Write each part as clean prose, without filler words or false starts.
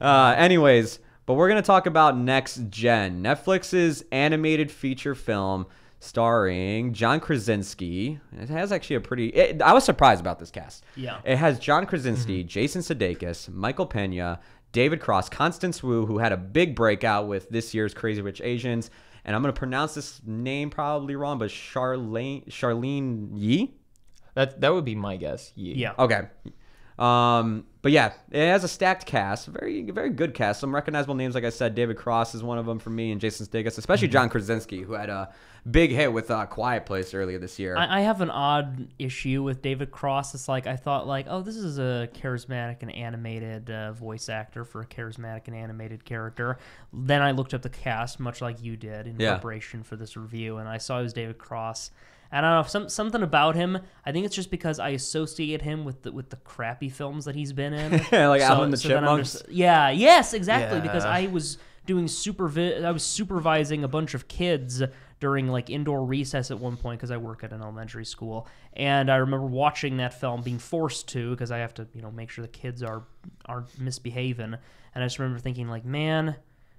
Anyways, but we're going to talk about Next Gen, Netflix's animated feature film starring John Krasinski. It has actually I was surprised about this cast. Yeah. It has John Krasinski, Jason Sudeikis, Michael Pena, David Cross, Constance Wu, who had a big breakout with this year's Crazy Rich Asians. And I'm going to pronounce this name probably wrong, but Charlene Yi? That would be my guess. Yeah. Okay. But yeah, it has a stacked cast, very, very good cast. Some recognizable names, like I said, David Cross is one of them for me, and Jason Sudeikis, especially John Krasinski, who had a big hit with Quiet Place earlier this year. I have an odd issue with David Cross. It's like I thought, like, oh, this is a charismatic and animated voice actor for a charismatic and animated character. Then I looked up the cast, much like you did, in preparation for this review, and I saw it was David Cross. I don't know, something about him. I think it's just because I associate him with the crappy films that he's been in. Like Alvin and the Chipmunks. Yes, exactly. Yeah. Because I was doing I was supervising a bunch of kids during like indoor recess at one point because I work at an elementary school, and I remember watching that film, being forced to because I have to make sure the kids aren't misbehaving, and I just remember thinking like, man,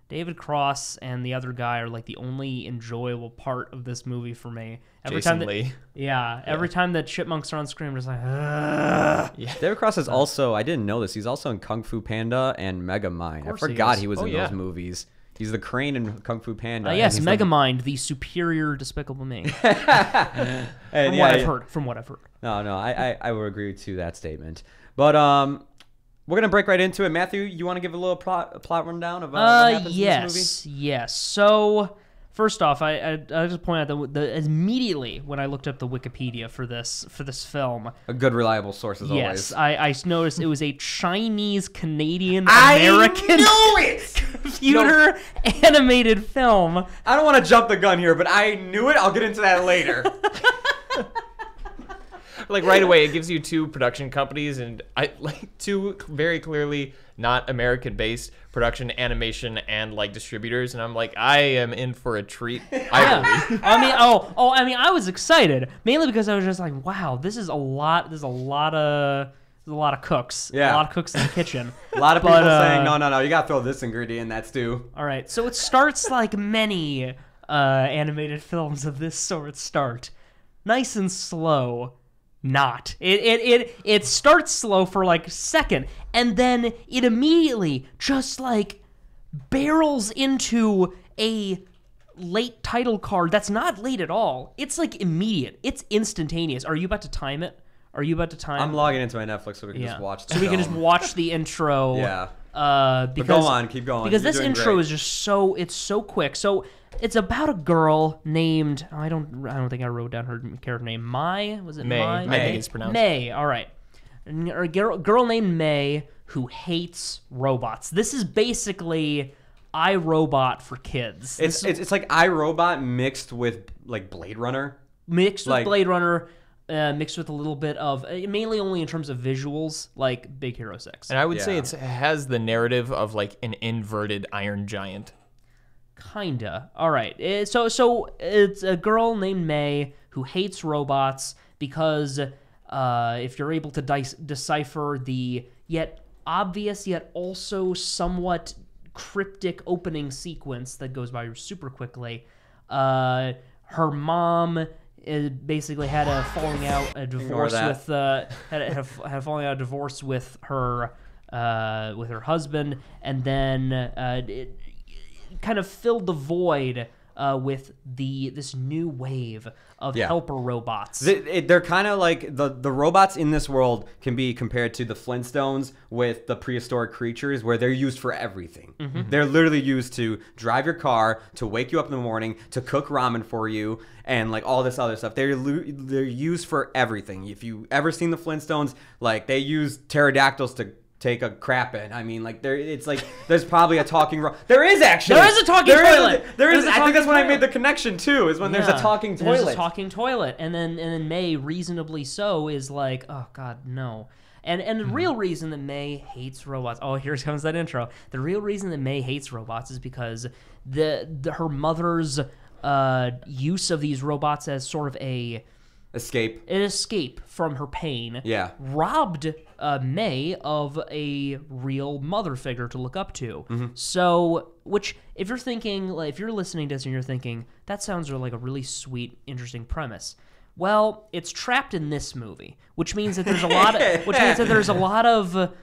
David Cross and the other guy are like the only enjoyable part of this movie for me. Every time that chipmunks are on screen, I'm just like, ugh. Yeah. David Cross is also, I didn't know this, he's also in Kung Fu Panda and Megamind. I forgot he was in those movies. He's the crane in Kung Fu Panda. Yes, Megamind, the superior Despicable Me. From what I've heard. No, I would agree to that statement. But we're going to break right into it. Matthew, you want to give a little plot rundown of what happens in this movie? Yes. So, first off, I just point out that immediately when I looked up the Wikipedia for this film, a good reliable source as always. Yes, I noticed it was a Chinese-Canadian-American computer animated film. I don't want to jump the gun here, but I knew it. I'll get into that later. Like right away, it gives you two production companies and two very clearly not American-based production, animation, and like distributors, and I'm like, I am in for a treat. I believe. I was excited mainly because I was just like, wow, this is a lot. There's a lot of cooks. Yeah, a lot of cooks in the kitchen. A lot of people saying, no, you gotta throw this ingredient in that stew. All right, so it starts like many animated films of this sort start, nice and slow. Not. It starts slow for like a second, and then it immediately just like barrels into a late title card that's not late at all. It's like immediate. It's instantaneous. Are you about to time it? I'm logging into my Netflix so we can just watch the film. We can just watch the intro. Yeah. Because, go on, keep going. Because this intro is just so quick. So it's about a girl named I don't think I wrote down her character name. Mai, was it May? I think it's pronounced May. All right, a girl named May who hates robots. This is basically iRobot for kids. It's like iRobot mixed with like Blade Runner. Mixed with a little bit of, mainly only in terms of visuals, like Big Hero 6. And I would say it has the narrative of like an inverted Iron Giant. Kinda. All right. So it's a girl named May who hates robots because if you're able to decipher the yet obvious yet also somewhat cryptic opening sequence that goes by super quickly, her mom basically had a falling out, a divorce with had a falling out, divorce with her husband, and then it kind of filled the void with this new wave of helper robots. They're kind of like the robots in this world can be compared to the Flintstones with the prehistoric creatures, where they're used for everything. Mm-hmm. They're literally used to drive your car, to wake you up in the morning, to cook ramen for you, and like all this other stuff. They're used for everything. If you ever seen the Flintstones, like they use pterodactyls to take a crap in. I mean, like there's probably a talking. There is a talking toilet. There is. I think that's when I made the connection too. Is when there's a talking toilet. There's a talking toilet, and then May, reasonably so, is like, oh God, no. And the real reason that May hates robots. Oh, here comes that intro. The real reason that May hates robots is because her mother's use of these robots as sort of a escape from her pain. Yeah. Robbed May of a real mother figure to look up to. So, which if you're thinking, like, if you're listening to this and you're thinking that sounds like a really sweet, interesting premise. Well, it's trapped in this movie, which means that there's a lot of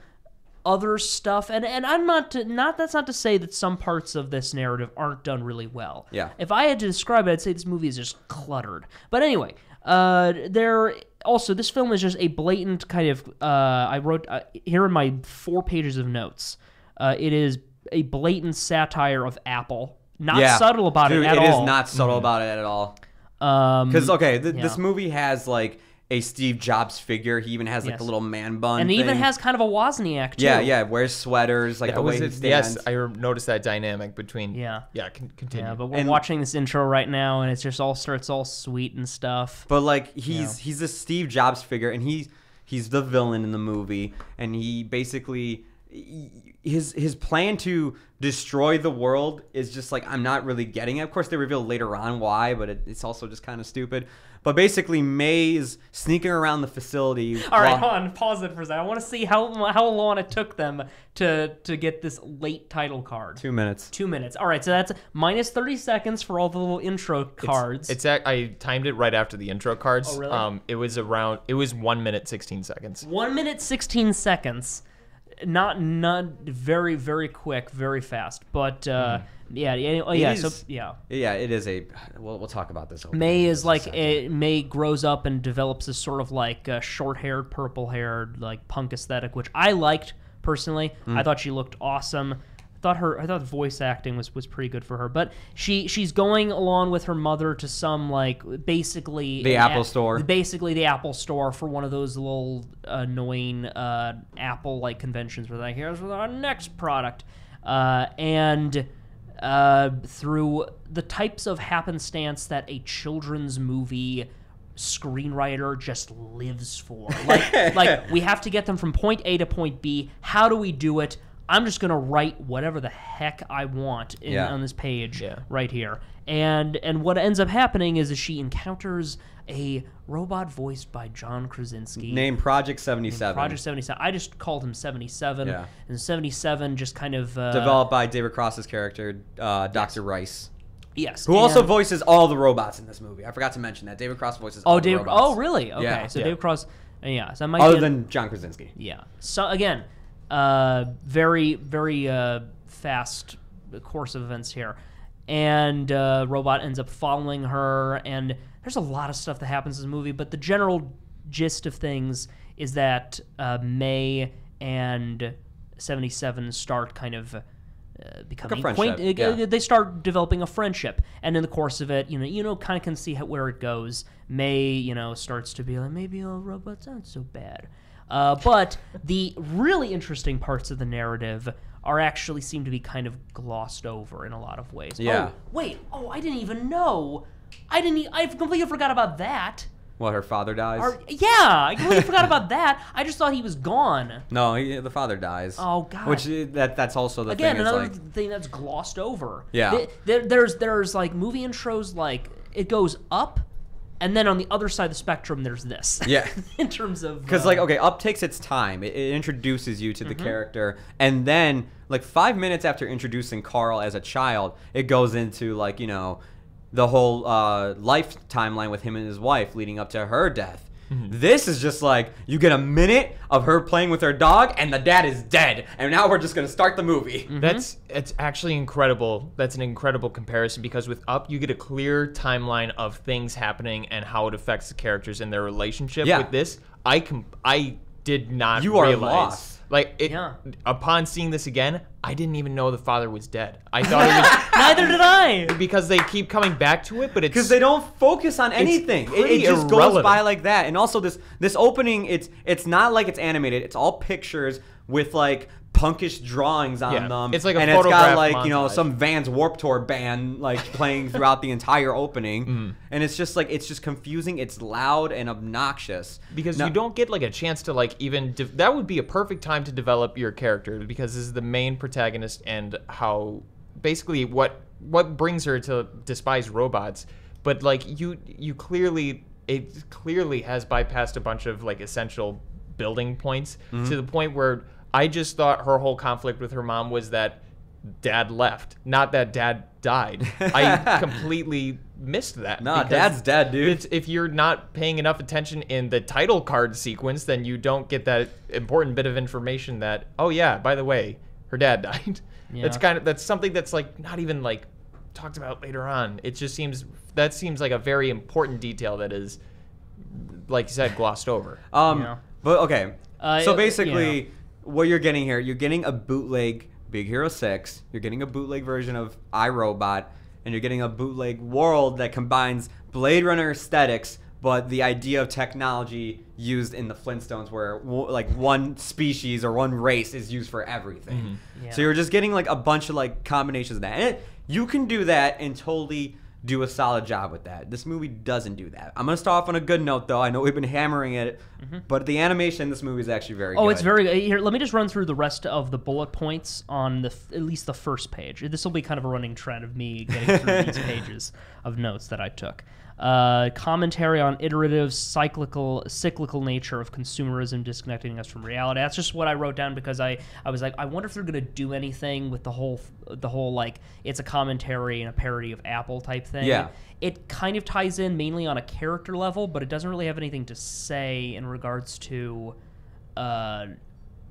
other stuff, and I'm that's not to say that some parts of this narrative aren't done really well. Yeah. If I had to describe it, I'd say this movie is just cluttered. But anyway, this film is just a blatant kind of I wrote here in my 4 pages of notes. It is a blatant satire of Apple. Not subtle about it at all. It is not subtle about it at all. Because this movie has like a Steve Jobs figure. He even has like a little man bun, and he thing. even has kind of a Wozniak too. Yeah, wears sweaters, like the way he stands. Yes, I noticed that dynamic between. Continue. Yeah, but we're watching this intro right now, and it's just all sweet and stuff. But like he's a Steve Jobs figure, and he's the villain in the movie, and he basically his plan to destroy the world is just like, I'm not really getting it. Of course, they reveal later on why, but it's also just kind of stupid. But basically, May is sneaking around the facility. All right, hold on. Pause it for a second. I want to see how long it took them to get this late title card. 2 minutes. 2 minutes. All right, so that's minus 30 seconds for all the little intro cards. I timed it right after the intro cards. Oh, really? It was 1 minute 16 seconds. 1 minute 16 seconds. Not very, very quick, very fast, but it is a. We'll talk about this. May is like May grows up and develops this sort of like short-haired, purple-haired like punk aesthetic, which I liked personally. I thought she looked awesome. I thought voice acting was pretty good for her, but she's going along with her mother to some like basically the Apple store for one of those little annoying Apple like conventions where they're like, here's our next product, and through the types of happenstance that a children's movie screenwriter just lives for, like we have to get them from point A to point B. How do we do it? I'm just going to write whatever the heck I want on this page right here. And what ends up happening is that she encounters a robot voiced by John Krasinski. Named Project 77. Project 77. I just called him 77. Yeah. And 77 just kind of... developed by David Cross's character, Dr. Rice. Yes. Who also voices all the robots in this movie. I forgot to mention that. David Cross voices all the robots. Oh, really? Okay. Yeah. So David Cross... Yeah. So that might Other than John Krasinski. Yeah. So, again... very, very fast course of events here. And robot ends up following her, and there's a lot of stuff that happens in this movie, but the general gist of things is that May and 77 start kind of becoming acquainted. They start developing a friendship, and in the course of it, kind of can see where it goes. May, starts to be like, maybe robots aren't so bad. But the really interesting parts of the narrative actually seem to be kind of glossed over in a lot of ways. Yeah. Oh, wait. Oh, I didn't even know. I completely forgot about that. What, her father dies? I completely forgot about that. I just thought he was gone. No, the father dies. Oh, God. Which that's also the thing. Again, another thing that's glossed over. Yeah. There's like movie intros, like it goes up. And then on the other side of the spectrum, there's this. Yeah. In terms of... Because, Up takes its time. It introduces you to the character. And then, 5 minutes after introducing Carl as a child, it goes into, the whole life timeline with him and his wife leading up to her death. This is just you get a minute of her playing with her dog, and the dad is dead. And now we're just going to start the movie. It's actually incredible. That's an incredible comparison, because with Up, you get a clear timeline of things happening and how it affects the characters and their relationship. With this, I did not realize. You are lost. Upon seeing this again, I didn't even know the father was dead. I thought it was... Neither did I! Because they keep coming back to it, but it's... Because they don't focus on anything. It just goes by like that. And also this opening, it's not like it's animated. It's all pictures with punkish drawings on them. It's like a and photograph it's got montage. Some Vans Warped Tour band playing throughout the entire opening. And it's just it's just confusing. It's loud and obnoxious. Because you don't get a chance to even that would be a perfect time to develop your character, because this is the main protagonist and how basically what brings her to despise robots. But you clearly it clearly has bypassed a bunch of like essential building points to the point where I just thought her whole conflict with her mom was that dad left, not that dad died. I completely missed that. Nah, dad's dead, dude. If you're not paying enough attention in the title card sequence, then you don't get that important bit of information that, oh yeah, by the way, her dad died. Yeah. That's something that's like not even like talked about later on. It just seems like a very important detail that is, like you said, glossed over. But okay, so basically, yeah. what you're getting here, you're getting a bootleg Big Hero 6, you're getting a bootleg version of iRobot, and you're getting a bootleg world that combines Blade Runner aesthetics, but the idea of technology used in the Flintstones where like one species or one race is used for everything. Yeah. So you're just getting like a bunch of like combinations of that. And you can do that and totally do a solid job with that. This movie doesn't do that. I'm going to start off on a good note, though. I know we've been hammering it, but the animation in this movie is actually very good. Oh, it's very good. Here, let me just run through the rest of the bullet points on at least the first page. This will be kind of a running trend of me getting through these pages of notes that I took. Commentary on iterative, cyclical nature of consumerism disconnecting us from reality. That's just what I wrote down because I was like, I wonder if they're gonna do anything with the whole like it's a commentary and a parody of Apple type thing. Yeah. It kind of ties in mainly on a character level, but it doesn't really have anything to say in regards to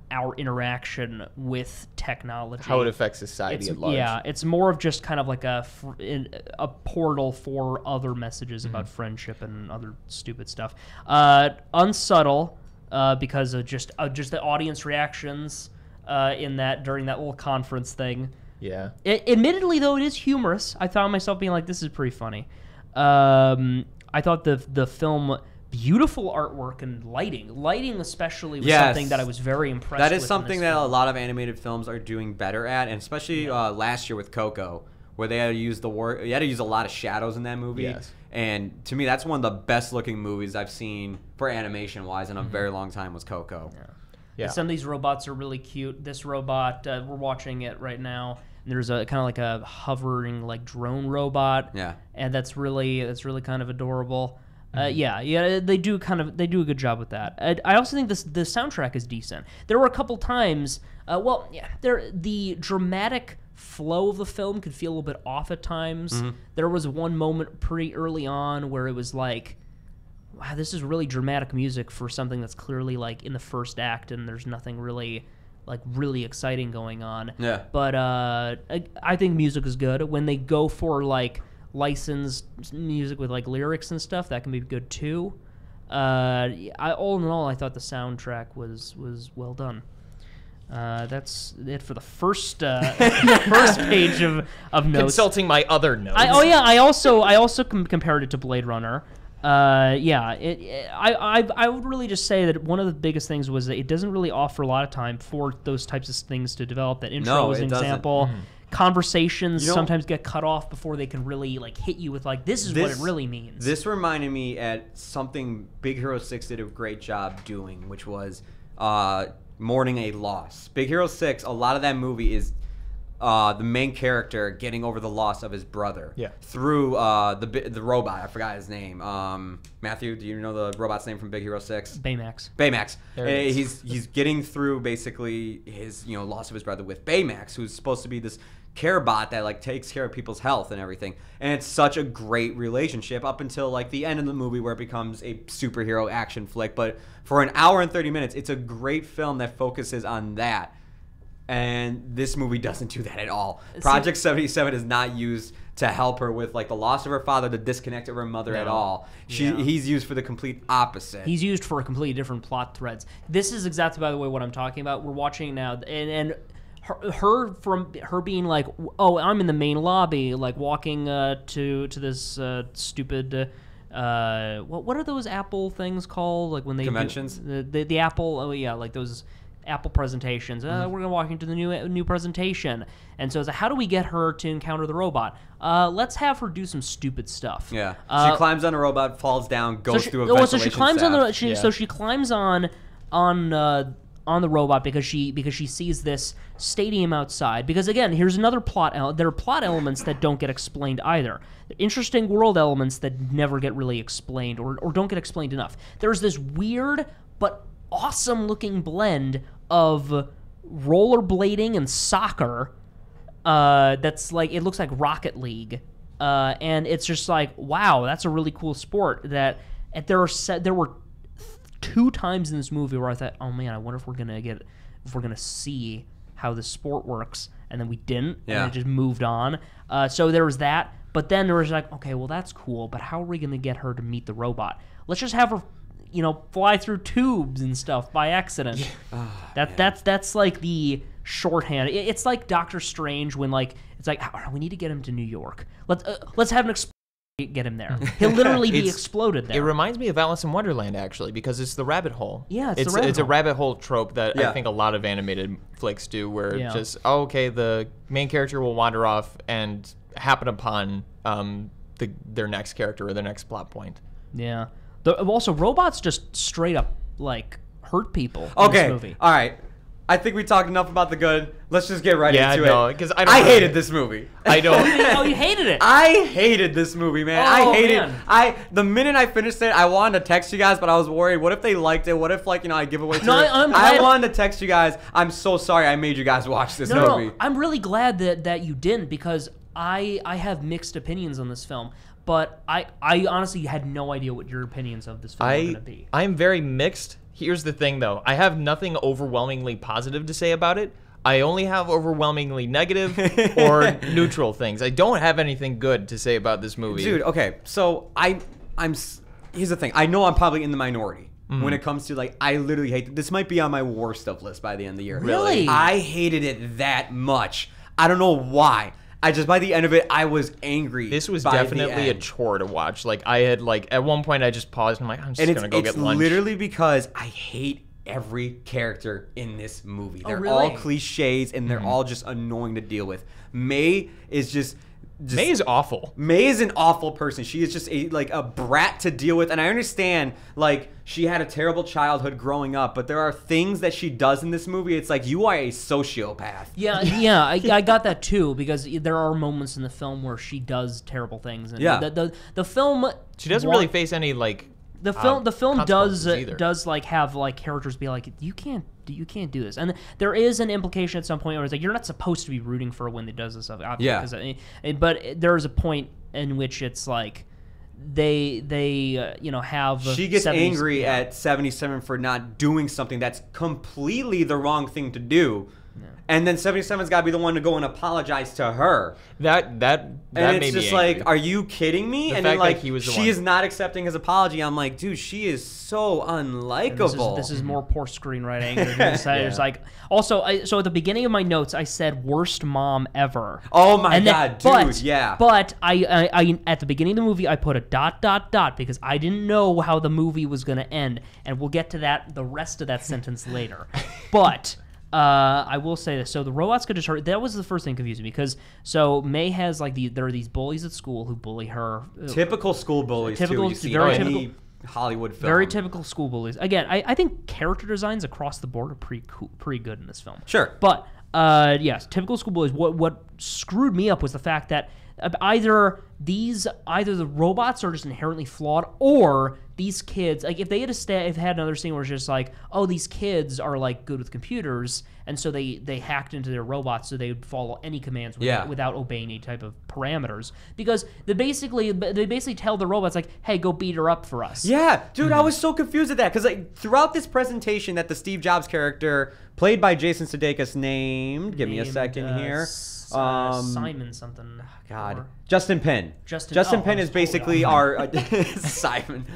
our interaction with technology. How it affects society at large. Yeah, it's more of just kind of like a portal for other messages about friendship and other stupid stuff. Unsubtle because of just the audience reactions during that little conference thing. Yeah. Admittedly, though, it is humorous. I found myself being like, this is pretty funny. I thought the film... Beautiful artwork and lighting especially was something that I was very impressed with. That is something that a lot of animated films are doing better at, and especially last year with Coco, where they had to use a lot of shadows in that movie. Yes. And to me, that's one of the best looking movies I've seen for animation wise in a very long time was Coco. Yeah. And some of these robots are really cute. This robot, we're watching it right now. And there's a kind of like a hovering like drone robot. Yeah. And that's really kind of adorable. They do a good job with that. I also think the soundtrack is decent. There were a couple times, the dramatic flow of the film could feel a little bit off at times. There was one moment pretty early on where it was like, wow, this is really dramatic music for something that's clearly like in the first act and there's nothing really exciting going on. Yeah. But I think music is good. When they go for like licensed music with like lyrics and stuff, that can be good too. All in all, I thought the soundtrack was well done. That's it for the first first page of notes. Consulting my other notes. I also compared it to Blade Runner. I would really just say that one of the biggest things was that it doesn't really offer a lot of time for those types of things to develop. That intro is an example. Conversations sometimes get cut off before they can really like hit you with like this is what it really means. This reminded me at something Big Hero 6 did a great job doing, which was mourning a loss. Big Hero 6, a lot of that movie is the main character getting over the loss of his brother through the robot. I forgot his name. Matthew, do you know the robot's name from Big Hero 6? Baymax. He's getting through basically his loss of his brother with Baymax, who's supposed to be this care bot that like takes care of people's health and everything. And it's such a great relationship up until like the end of the movie where it becomes a superhero action flick. But for an hour and 30 minutes, it's a great film that focuses on that. And this movie doesn't do that at all. Project 77 is not used to help her with like the loss of her father, the disconnect of her mother at all. He's used for the complete opposite. He's used for a completely different plot threads. This is exactly, by the way, what I'm talking about. We're watching now, and her being like, oh, I'm in the main lobby, like walking to this stupid. What are those Apple things called? Like when they conventions. The Apple. Oh yeah, like those Apple presentations. We're gonna walk into the new presentation, and so it's like, how do we get her to encounter the robot? Let's have her do some stupid stuff. Yeah, she climbs on a robot, falls down, goes through a ventilation so she climbs shaft. So she climbs on on the robot because she sees this stadium outside. Because again, here's another plot. There are plot elements that don't get explained either. Interesting world elements that never get really explained or don't get explained enough. There's this weird but awesome looking blend of rollerblading and soccer. That's like, it looks like Rocket League. And it's just like, wow, that's a really cool sport. There were 2 times in this movie where I thought, oh man, I wonder if we're gonna see how this sport works, and then we didn't, and it just moved on. So there was that, but then there was like, okay, well that's cool, but how are we gonna get her to meet the robot? Let's just have her, fly through tubes and stuff by accident. That's like the shorthand. It's like Doctor Strange when like it's like, oh, we need to get him to New York. Let's have an get him there. He'll literally be exploded there. It reminds me of Alice in Wonderland, actually, because it's the rabbit hole. Yeah, it's a rabbit hole trope that I think a lot of animated flicks do, where it's just, okay, the main character will wander off and happen upon their next character or their next plot point. Yeah. Also, robots just straight up, like, hurt people in this movie. All right. I think we talked enough about the good. Let's just get right into it. Because I hated this movie. I don't. Oh, you hated it. I hated this movie, man. Oh, I hated. man. The minute I finished it, I wanted to text you guys, but I was worried. What if they liked it? What if I give away? I wanted to text you guys. I'm so sorry I made you guys watch this movie. No, I'm really glad that you didn't, because I have mixed opinions on this film. But I honestly had no idea what your opinions of this film were going to be. I'm very mixed. Here's the thing, though. I have nothing overwhelmingly positive to say about it. I only have overwhelmingly negative or neutral things. I don't have anything good to say about this movie. Dude, okay. So I'm here's the thing. I know I'm probably in the minority when it comes to, like, I literally hate this. Might be on my worst of list by the end of the year. Really? I hated it that much. I don't know why. By the end of it, I was angry. This was definitely a chore to watch. Like, I had, like, at one point I just paused and I'm like, I'm just gonna go get lunch. It's literally because I hate every character in this movie. They're really? all cliches and they're all just annoying to deal with. May is just May is awful. May is an awful person. She is just a brat to deal with. And I understand, like, she had a terrible childhood growing up, but there are things that she does in this movie. It's like, you are a sociopath. Yeah, I got that too, because there are moments in the film where she does terrible things. And the film, she doesn't really face any, like, the film does like have, like, characters be like, you can't do this, and there is an implication at some point where it's like, you're not supposed to be rooting for her when they does this stuff. Obviously, but there is a point in which it's like they have, she gets angry at 77 for not doing something that's completely the wrong thing to do. And then 77's got to be the one to go and apologize to her. That and made it's me just angry. like, are you kidding me? And then, like, she is not accepting his apology. I'm like, dude, she is so unlikable. This is more poor screenwriting. It's like, also, so at the beginning of my notes, I said worst mom ever. Oh my god, dude, yeah. But I at the beginning of the movie, I put a ... because I didn't know how the movie was going to end, and we'll get to the rest of that sentence later. But I will say this. So the robots could just hurt. That was the first thing confusing me, because so May has, like, there are these bullies at school who bully her. Typical school bullies, too. You see very any Hollywood film. Very typical school bullies. Again, I think character designs across the board are pretty good in this film. Sure. But yes, typical school bullies. What screwed me up was the fact that either the robots are just inherently flawed, or these kids, like, if they had another scene where it's just like, oh, these kids are, like, good with computers, and so they hacked into their robots so they would follow any commands without obeying any type of parameters, because they basically tell the robots, like, hey, go beat her up for us. Yeah, dude, I was so confused at that, because, like, throughout this presentation that the Steve Jobs character, played by Jason Sudeikis, give me a second here. Simon something. God. Justin Penn. Justin Penn is basically our Simon.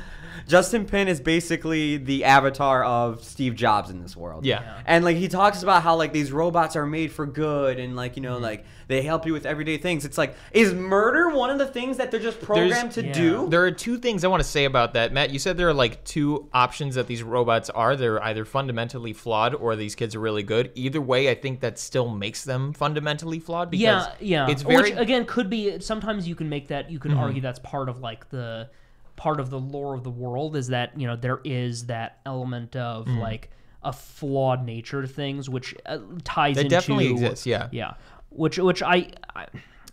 Justin Penn is basically the avatar of Steve Jobs in this world. Yeah. And, like, he talks about how, like, these robots are made for good and, like, you know, like, they help you with everyday things. It's like, is murder one of the things that they're just programmed to do? There are two things I want to say about that. Matt, you said there are, like, two options that these robots are. They're either fundamentally flawed or these kids are really good. Either way, I think that still makes them fundamentally flawed, because it's very... Which, again, could be... Sometimes you can make that... You can argue that's part of, like, part of the lore of the world, is that, you know, there is that element of like a flawed nature to things, which ties That into definitely exists. Yeah. yeah, which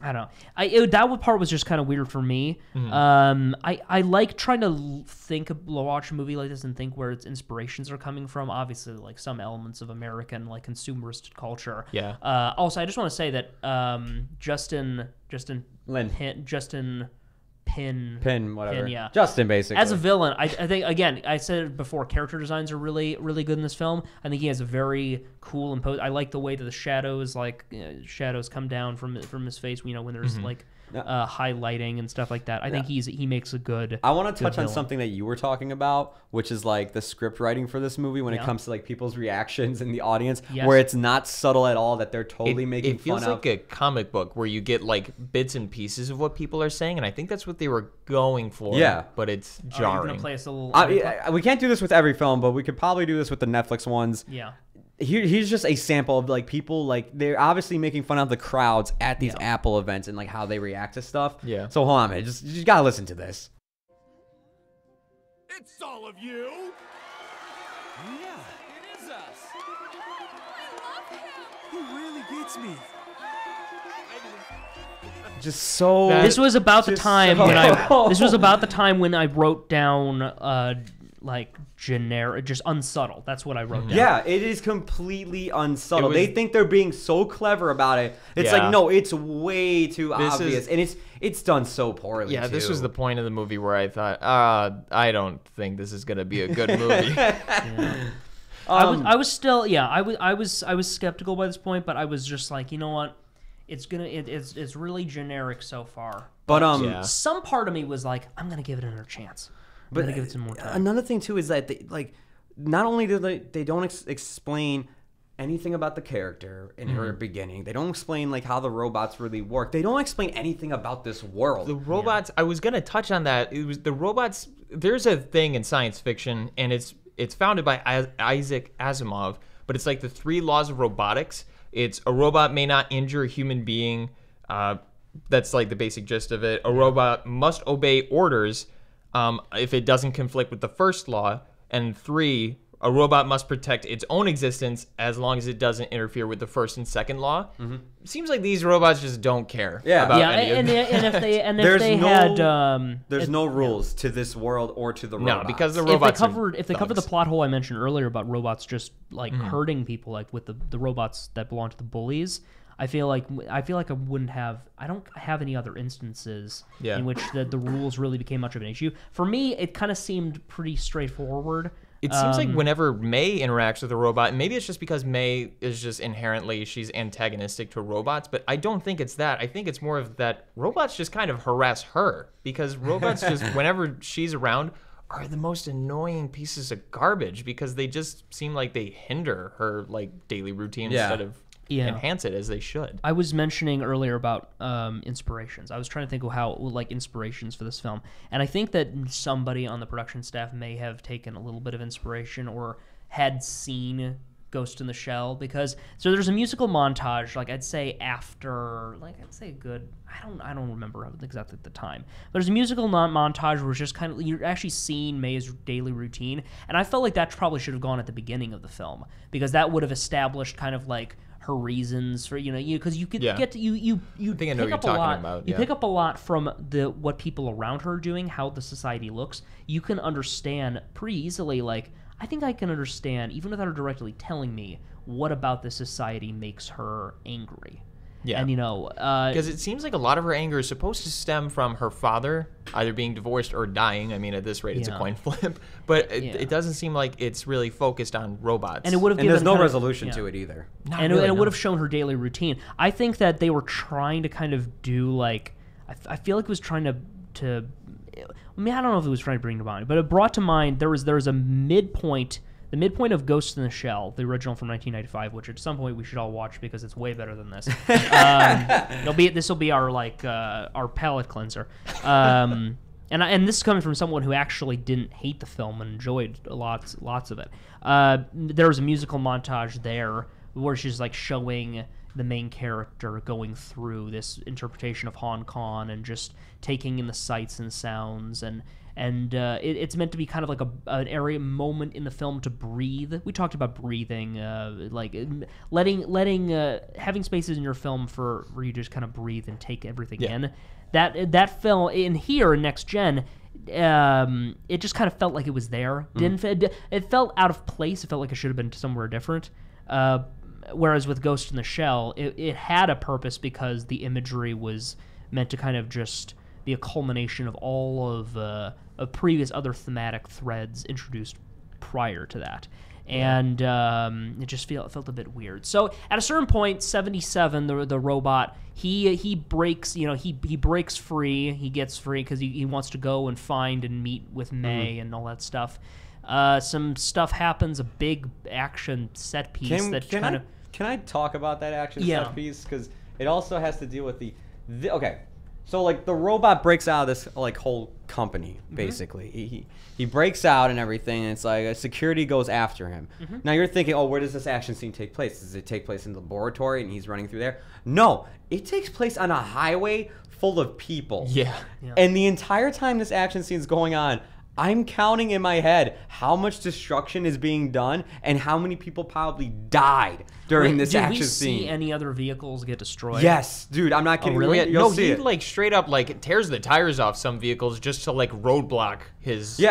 I don't know. That part was just kind of weird for me. I like trying to watch a movie like this and think where its inspirations are coming from. Obviously, like some elements of American like consumerist culture. Yeah. Also, I just want to say that Justin Pin, whatever. yeah. Justin, basically. As a villain, I think, again, I said it before, character designs are really, really good in this film. I think he has a very cool I like the way that the shadows, shadows come down from his face, when there's, highlighting and stuff like that. I think he makes a good I want to touch on villain. something that you were talking about, which is like the script writing for this movie when it comes to like people's reactions in the audience, where it's not subtle at all, that they're totally making It feels fun like a comic book where you get like bits and pieces of what people are saying, and I think that's what they were going for. Yeah. But it's Are you jarring. gonna play us a little? we can't do this with every film, but we could probably do this with the Netflix ones. Yeah. Here's just a sample of like people, like they're obviously making fun of the crowds at these Apple events and like how they react to stuff. Yeah. So hold on a minute, you gotta listen to this. It's all of you. Yeah, it is us. I love him. He really gets me. Just so. This was about the just time so- when I. This was about the time when I wrote down like generic, just unsubtle. That's what I wrote down. Yeah, it is completely unsubtle. It was- They think they're being so clever about it. It's Yeah. like, no, it's way too This obvious, is- and it's done so poorly. Yeah, this too. was the point of the movie where I thought, I don't think this is gonna be a good movie. I was still, I was skeptical by this point, but I was just like, you know what, it's really generic so far. But Yeah. Some part of me was like, I'm gonna give it another chance. I'm gonna give it some more time. Another thing too is that they, like, not only do they don't explain anything about the character in her beginning. They don't explain like how the robots really work. They don't explain anything about this world. The robots, I was gonna touch on that. It was the robots. There's a thing in science fiction, and it's founded by Isaac Asimov, but it's like the 3 laws of robotics. It's a robot may not injure a human being. That's like the basic gist of it. A robot must obey orders if it doesn't conflict with the first law. And 3, a robot must protect its own existence as long as it doesn't interfere with the first and second law. Seems like these robots just don't care. About any of that. and if they There's had There's no rules to this world or to the robots. No, because the if they robots covered the thugs. plot hole I mentioned earlier about robots just like hurting people, like with the robots that belong to the bullies, I feel like I don't have any other instances in which the rules really became much of an issue. For me, it kind of seemed pretty straightforward. It seems like whenever May interacts with a robot, and maybe it's just because May is just inherently, she's antagonistic to robots, but I don't think it's that. I think it's more of that robots just kind of harass her, because robots just, whenever she's around, are the most annoying pieces of garbage, because they just seem like they hinder her like daily routine instead of enhance it as they should. I was mentioning earlier about inspirations. I was trying to think of how like inspirations for this film, and I think that somebody on the production staff may have taken a little bit of inspiration or had seen Ghost in the Shell, because there's a musical montage, like I'd say after, like I'd say a good, I don't remember exactly the time, but there's a musical montage where it's just kind of, you're actually seeing May's daily routine, and I felt like that probably should have gone at the beginning of the film, because that would have established kind of like her reasons for, because you could get to, you think I know pick what up a you're talking lot. about, You yeah. pick up a lot from what people around her are doing, how the society looks. You can understand pretty easily, like, I think I can understand, even without her directly telling me, what about this society makes her angry. Yeah. And, Because it seems like a lot of her anger is supposed to stem from her father either being divorced or dying. I mean, at this rate, it's a coin flip. But it doesn't seem like it's really focused on robots. and it would have And given there's no kind of- resolution yeah. to it either. And it would have shown her daily routine. I think that they were trying to kind of do like, I feel like it was trying to I mean, I don't know if it was trying to bring to mind, but it brought to mind there was a midpoint. The midpoint of Ghost in the Shell, the original from 1995, which at some point we should all watch because it's way better than this. This will be our our palate cleanser. And this is coming from someone who actually didn't hate the film and enjoyed lots of it. There was a musical montage there where she's like showing the main character going through this interpretation of Hong Kong and just taking in the sights and sounds, and and it's meant to be kind of like an area moment in the film to breathe. We talked about breathing, like having spaces in your film for where you just kind of breathe and take everything in. That film in here, Next Gen, it just kind of felt like it was there. It felt out of place. It felt like it should have been somewhere different. Whereas with Ghost in the Shell, it had a purpose because the imagery was meant to kind of just be a culmination of all of previous other thematic threads introduced prior to that. And it just felt a bit weird. So at a certain point, 77, the robot, he breaks, he breaks free. He gets free because he wants to go and find and meet with May and all that stuff. Some stuff happens, a big action set piece Can I talk about that action set piece? Because it also has to deal with the okay. So like the robot breaks out of this like whole company basically. He breaks out and everything, and it's like security goes after him. Now you're thinking, oh, where does this action scene take place? Does it take place in the laboratory and he's running through there? No, it takes place on a highway full of people. Yeah. And the entire time this action scene is going on, I'm counting in my head how much destruction is being done and how many people probably died during this action scene. Did we see any other vehicles get destroyed? Yes, dude, I'm not kidding. Oh, really? You'll see it. Like straight up like tears the tires off some vehicles just to like roadblock his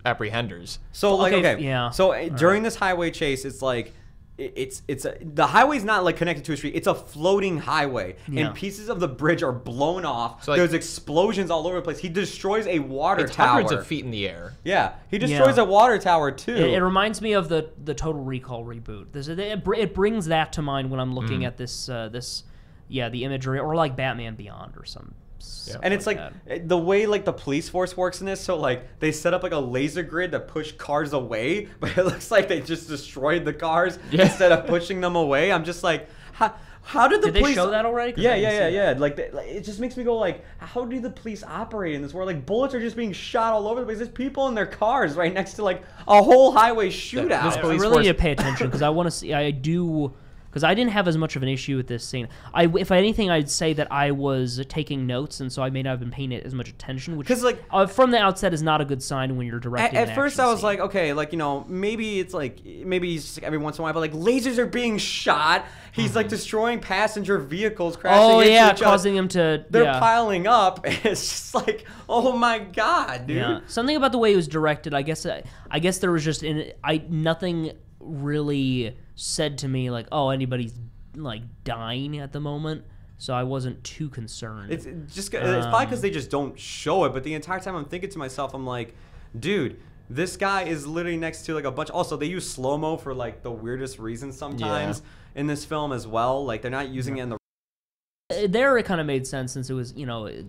apprehenders. So like So during this highway chase, it's like the highway's not like connected to a street. It's a floating highway, and pieces of the bridge are blown off. So like, there's explosions all over the place. He destroys a water tower. Hundreds of feet in the air. Yeah, he destroys a water tower too. It reminds me of the Total Recall reboot. It brings that to mind when I'm looking at the imagery, or like Batman Beyond or some. And it's like the way like the police force works in this, so like they set up like a laser grid to push cars away, but it looks like they just destroyed the cars instead of pushing them away. I'm just like, how did the police... Did they show that already? Yeah. Like it just makes me go like, how do the police operate in this world? Like bullets are just being shot all over the place. There's people in their cars right next to like a whole highway shootout. I really need to pay attention because I want to see. Because I didn't have as much of an issue with this scene. If anything, I'd say that I was taking notes, and so I may not have been paying it as much attention, which from the outset is not a good sign when you're directing At first, I was like, okay, like, maybe it's like, maybe it's every once in a while, but like lasers are being shot. He's like destroying passenger vehicles, crashing into each causing them to... They're piling up. It's just like, oh my God, dude. Yeah. Something about the way it was directed, I guess there was just... nothing really said to me like, oh, anybody's like dying at the moment, so I wasn't too concerned. It's probably because they just don't show it, but the entire time I'm thinking to myself, I'm like, dude, this guy is literally next to like a bunch. Also, they use slow-mo for like the weirdest reasons sometimes in this film as well. Like they're not using it in the... There it kind of made sense since it was,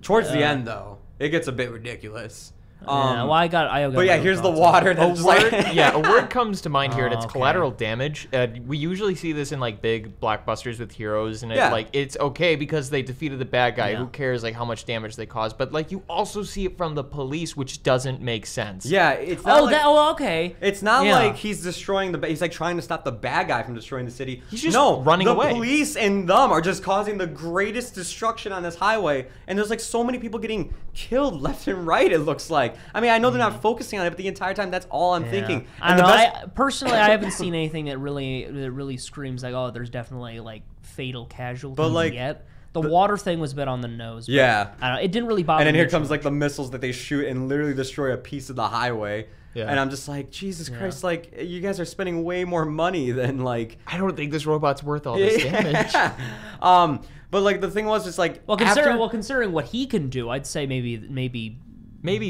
towards the end though, it gets a bit ridiculous. I got but yeah, here's the water. A word comes to mind here, and it's collateral damage. We usually see this in like big blockbusters with heroes, and it's okay because they defeated the bad guy. Who cares like how much damage they cause? But like you also see it from the police, which doesn't make sense. Yeah, it's not okay. It's not like he's destroying he's like trying to stop the bad guy from destroying the city. He's just running away. The police and them are just causing the greatest destruction on this highway, and there's like so many people getting killed left and right. It looks like. I mean, I know they're not focusing on it, but the entire time, that's all I'm thinking. And personally, I haven't seen anything that really screams like, oh, there's definitely like fatal casualties yet. The water thing was a bit on the nose. But, I don't know, it didn't really bother me. And then here comes like the missiles that they shoot and literally destroy a piece of the highway. Yeah. And I'm just like, Jesus Christ, like, you guys are spending way more money than, like... I don't think this robot's worth all this damage. But, like, the thing was just, like... Well, considering what he can do, I'd say maybe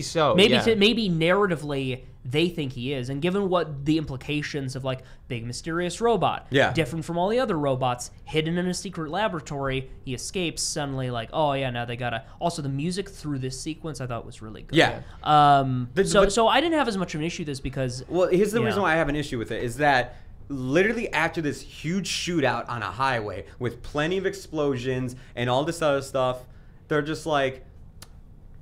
so. Maybe narratively they think he is, and given what the implications of like big mysterious robot, different from all the other robots, hidden in a secret laboratory, he escapes suddenly. Like, oh yeah, now they gotta. Also, the music through this sequence I thought was really good. Yeah. So I didn't have as much of an issue with this because. Well, here's the reason why I have an issue with it is that. Literally after this huge shootout on a highway with plenty of explosions and all this other stuff, they're just like,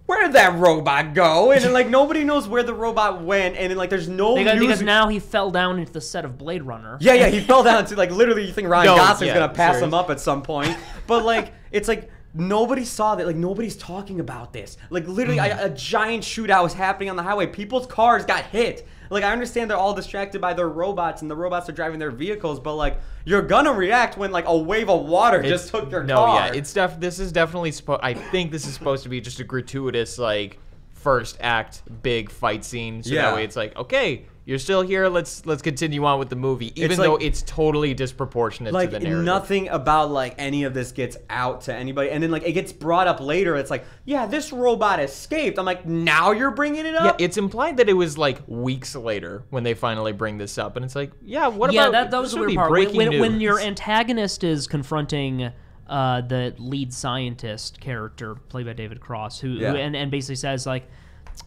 where did that robot go? And then, like, nobody knows where the robot went, and then, like, there's no news. Because now he fell down into the set of Blade Runner. Yeah, he fell down to, like, literally you think Ryan Gosling's gonna pass him up at some point. But, like, it's like nobody saw that. Like, nobody's talking about this. Like, literally, a giant shootout was happening on the highway. People's cars got hit. Like, I understand they're all distracted by their robots, and the robots are driving their vehicles, but, like, you're gonna react when, like, a wave of water just took your car. No, yeah, this is definitely I think this is supposed to be just a gratuitous, like, first act big fight scene. So that way it's like, okay, you're still here. Let's continue on with the movie, even though it's totally disproportionate to the narrative. Nothing about like any of this gets out to anybody, and then like it gets brought up later. It's like, yeah, this robot escaped. I'm like, now you're bringing it up. Yeah, it's implied that it was like weeks later when they finally bring this up, and it's like, yeah, what about? Yeah, that was the weird part. When your antagonist is confronting the lead scientist character played by David Cross, who and basically says like,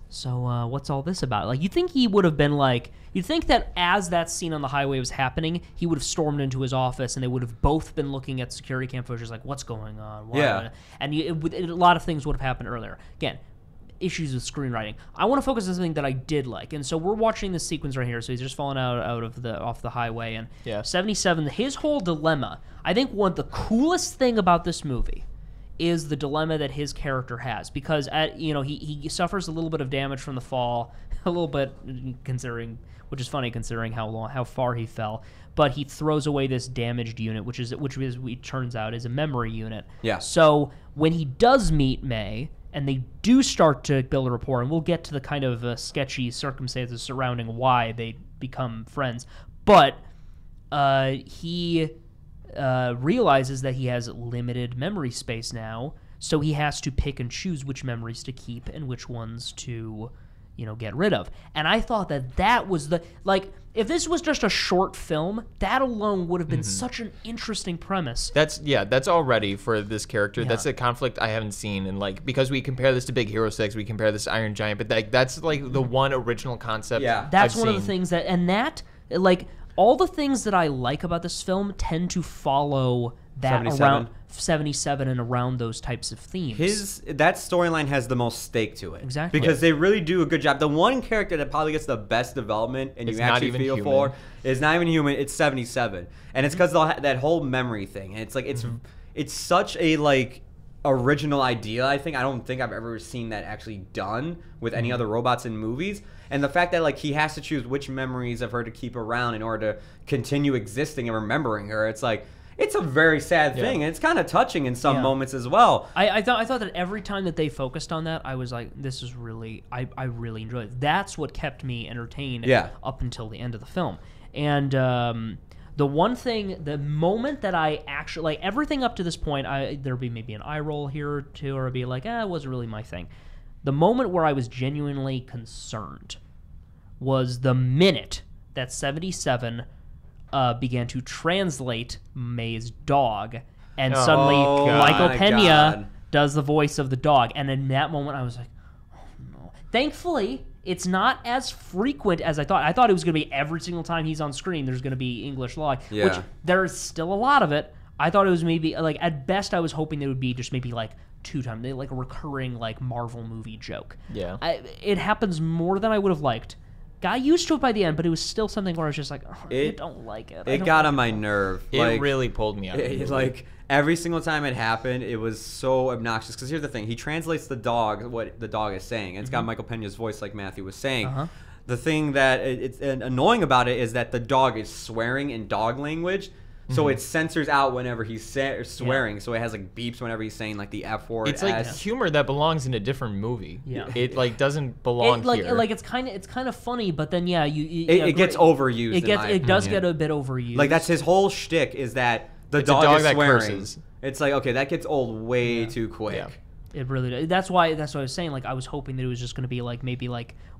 so what's all this about? Like, you think he would have been like, you'd think that as that scene on the highway was happening, he would have stormed into his office and they would have both been looking at security cam footage like, what's going on? Why? Yeah. And a lot of things would have happened earlier. Again, issues with screenwriting. I want to focus on something that I did like. And so we're watching this sequence right here. So he's just falling off the highway. And 77, his whole dilemma, I think the coolest thing about this movie is the dilemma that his character has, because he suffers a little bit of damage from the fall, a little bit considering, which is funny considering how far he fell, but he throws away this damaged unit, which it turns out is a memory unit. Yeah. So when he does meet May and they do start to build a rapport, and we'll get to the kind of sketchy circumstances surrounding why they become friends, but he realizes that he has limited memory space now, so he has to pick and choose which memories to keep and which ones to, get rid of. And I thought that was if this was just a short film, that alone would have been such an interesting premise. That's already for this character. Yeah. That's a conflict I haven't seen, and because we compare this to Big Hero 6, we compare this to Iron Giant, but that's like the one original concept. Yeah, that's one of the things all the things that I like about this film tend to follow that 77. around 77 and around those types of themes. That storyline has the most stake to it. Exactly. Because they really do a good job. The one character that probably gets the best development and you actually feel for is not even human. It's 77. And it's because that whole memory thing. And it's like it's such a original idea, I think. I don't think I've ever seen that actually done with any other robots in movies. And the fact that he has to choose which memories of her to keep around in order to continue existing and remembering her, it's like, it's a very sad thing, and it's kind of touching in some moments as well. I thought that every time that they focused on that, I was like, this is really, I really enjoyed it. That's what kept me entertained up until the end of the film. And the moment that I actually, everything up to this point, there'd be maybe an eye roll here or two, or I'd be like, it wasn't really my thing. The moment where I was genuinely concerned was the minute that 77 began to translate May's dog, and suddenly Michael Pena does the voice of the dog. And in that moment, I was like, oh no. Thankfully, it's not as frequent as I thought. I thought it was going to be every single time he's on screen, there's going to be English log, which there's still a lot of it. I thought it was maybe, at best, I was hoping it would be just maybe 2 times, a recurring Marvel movie joke. Yeah. It happens more than I would have liked. Got used to it by the end, but it was still something where I was just like, I don't like it. It got on my nerve. It really pulled me out. Every single time it happened, it was so obnoxious. Because here's the thing: he translates the dog, what the dog is saying, and it's got Michael Pena's voice, like Matthew was saying. The thing that it's annoying about it is that the dog is swearing in dog language. So it censors out whenever he's swearing. So it has beeps whenever he's saying the F word. It's humor that belongs in a different movie. Yeah. It doesn't belong here. It's kind of funny, but then it gets overused. It does get a bit overused. That's his whole shtick, is that it's dog is swearing. That curses. It's okay, that gets old way too quick. Yeah. It really does. That's why I was saying I was hoping that it was just going to be maybe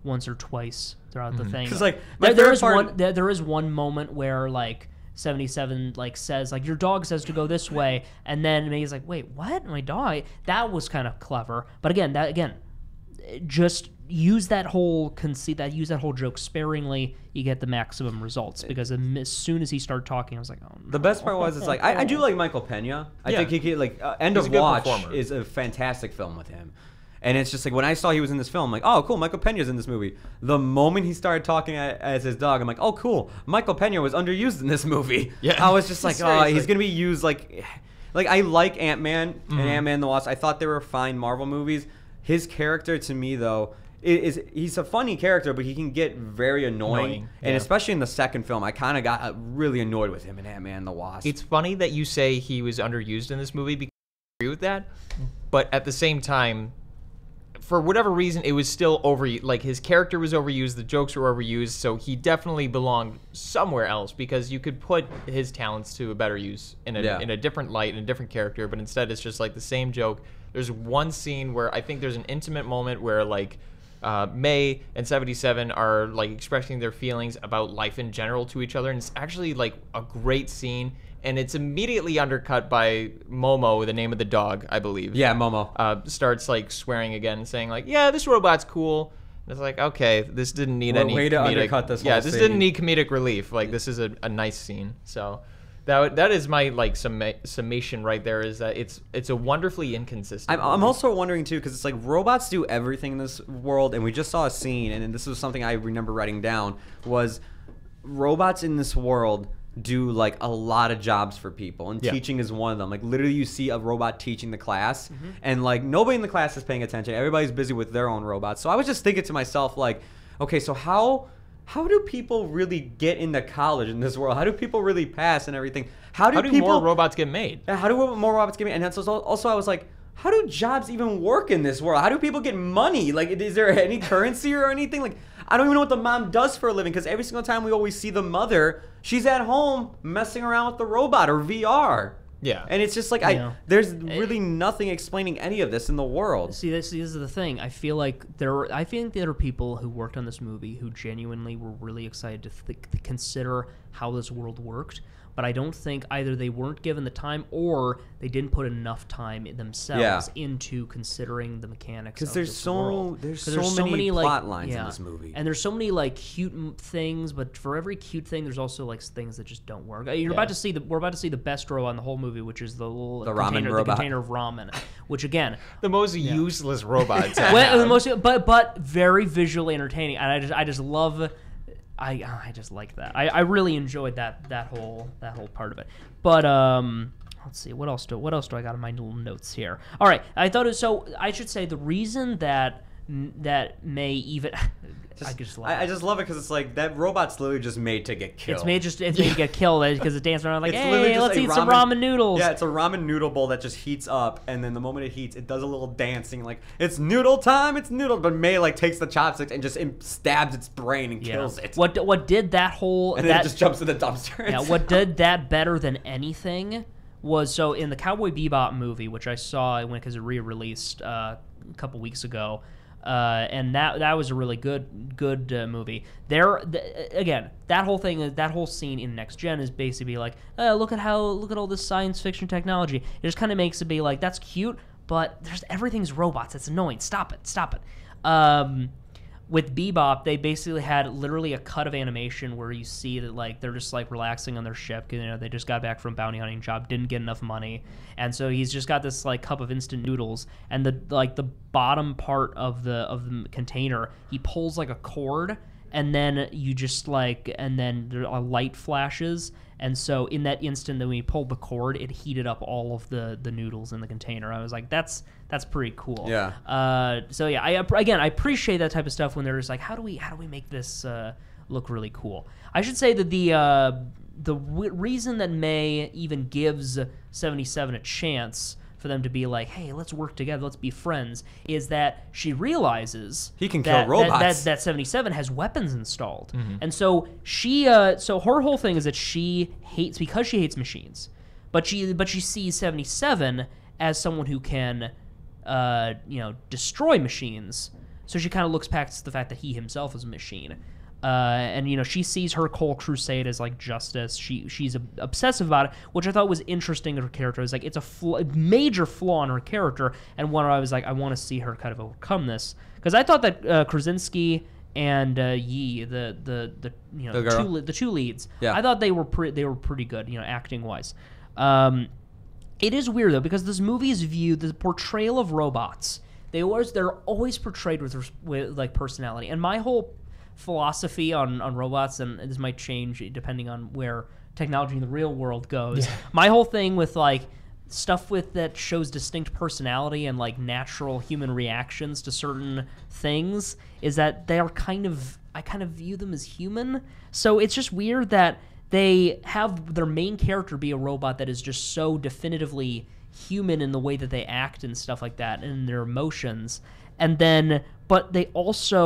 once or twice throughout the thing. Because there is one moment where 77 says your dog says to go this way, and then May's like, wait, what? My dog? That was kind of clever, but again, just use that whole conceit, use that whole joke sparingly, you get the maximum results. Because as soon as he started talking, I was like, oh no. The best part was I do like Michael Pena. I think he End of Watch is a fantastic film with him. And it's just when I saw he was in this film, I'm like, oh, cool, Michael Pena's in this movie. The moment he started talking as his dog, I'm like, oh, cool, Michael Pena was underused in this movie. Yeah. I was just he's going to be used Like, I like Ant-Man and Ant-Man and the Wasp. I thought they were fine Marvel movies. His character, to me, though, he's a funny character, but he can get very annoying. And especially in the second film, I kind of got really annoyed with him in Ant-Man and the Wasp. It's funny that you say he was underused in this movie because I agree with that. But at the same time, for whatever reason, it was still like his character was overused, the jokes were overused, so he definitely belonged somewhere else because you could put his talents to a better use in a different light, in a different character, but instead it's just like the same joke. There's one scene where I think there's an intimate moment where like May and 77 are like expressing their feelings about life in general to each other, and it's actually like a great scene. And it's immediately undercut by Momo, the name of the dog, I believe. Yeah, Momo. Starts like swearing again and saying like, yeah, this robot's cool. And it's like, okay, this didn't need any way to comedic, undercut this whole this scene. didn't need comedic relief. Like, this is a nice scene. So that is my like summation right there, is that it's a wonderfully inconsistent I'm also wondering too, because it's like robots do everything in this world, and we just saw a scene, and this was something I remember writing down, was robots in this world do like a lot of jobs for people, and teaching is one of them. Like, literally you see a robot teaching the class, and like nobody in the class is paying attention. Everybody's busy with their own robots. So I was just thinking to myself, like, okay, so how do people really get into college in this world? How do people really pass and everything? How do more robots get made? How do more robots get made? And that's also I was like, how do jobs even work in this world? How do people get money? Like, is there any currency or anything? Like, I don't even know what the mom does for a living, because every single time we always see the mother, she's at home messing around with the robot or VR. Yeah. And it's just like, there's really nothing explaining any of this in the world. See, this is the thing. I feel like there are people who worked on this movie who genuinely were really excited to consider how this world worked. But I don't think either they weren't given the time or they didn't put enough time themselves into considering the mechanics. Because there's so many plot like, lines in this movie, and there's so many like cute things. But for every cute thing, there's also like things that just don't work. We're about to see the best robot in the whole movie, which is the little ramen robot. The container of ramen, which again, the most useless robot. but very visually entertaining, and I just love. I just like that. I really enjoyed that whole part of it. But let's see, what else do I got in my little notes here? All right, I should say the reason that May even I just love it because it's like that robot's literally just made to get killed. It's made to get killed because it's dancing around like, it's hey, let's eat some ramen noodles. Yeah, it's a ramen noodle bowl that just heats up, and then the moment it heats, it does a little dancing like, it's noodle time, it's noodle. But May like takes the chopsticks and just stabs its brain and kills it. What did that whole and then it just jumps in the dumpster. Yeah, what did that better than anything was, so in the Cowboy Bebop movie, which I saw because it re-released a couple weeks ago. And that was a really good movie. Again, that whole scene in Next Gen is basically like, look at all this science fiction technology. It just kind of makes it be like, that's cute, but everything's robots. It's annoying. Stop it. With Bebop, they basically had literally a cut of animation where you see that like they're just like relaxing on their ship. They just got back from bounty hunting job, didn't get enough money, and so he's just got this like cup of instant noodles, and the bottom part of the container, he pulls like a cord, and then a light flashes. And so in that instant that when he pulled the cord, it heated up all of the noodles in the container. I was like, that's pretty cool. Yeah. So yeah, I appreciate that type of stuff when they're just like, how do we make this look really cool? I should say that the reason that May even gives 77 a chance for them to be like, hey, let's work together, let's be friends, is that she realizes he can kill robots. That 77 has weapons installed. Mm-hmm. And so so her whole thing is that she hates machines, but she sees 77 as someone who can destroy machines. So she kind of looks past the fact that he himself is a machine. And she sees her whole crusade as like justice. She's obsessive about it, which I thought was interesting in her character. It's like it's a major flaw in her character, and one where I was like, I want to see her kind of overcome this, because I thought that Krasinski and Yi, the two leads, I thought they were pretty good, acting wise. It is weird though, because this movie is viewed, the portrayal of robots, they're always portrayed with like personality, and my whole philosophy on robots, and this might change depending on where technology in the real world goes. Yeah. My whole thing with like stuff with that shows distinct personality and like natural human reactions to certain things is that they are I kind of view them as human. So it's just weird that they have their main character be a robot that is just so definitively human in the way that they act and stuff like that and their emotions. And then, but they also,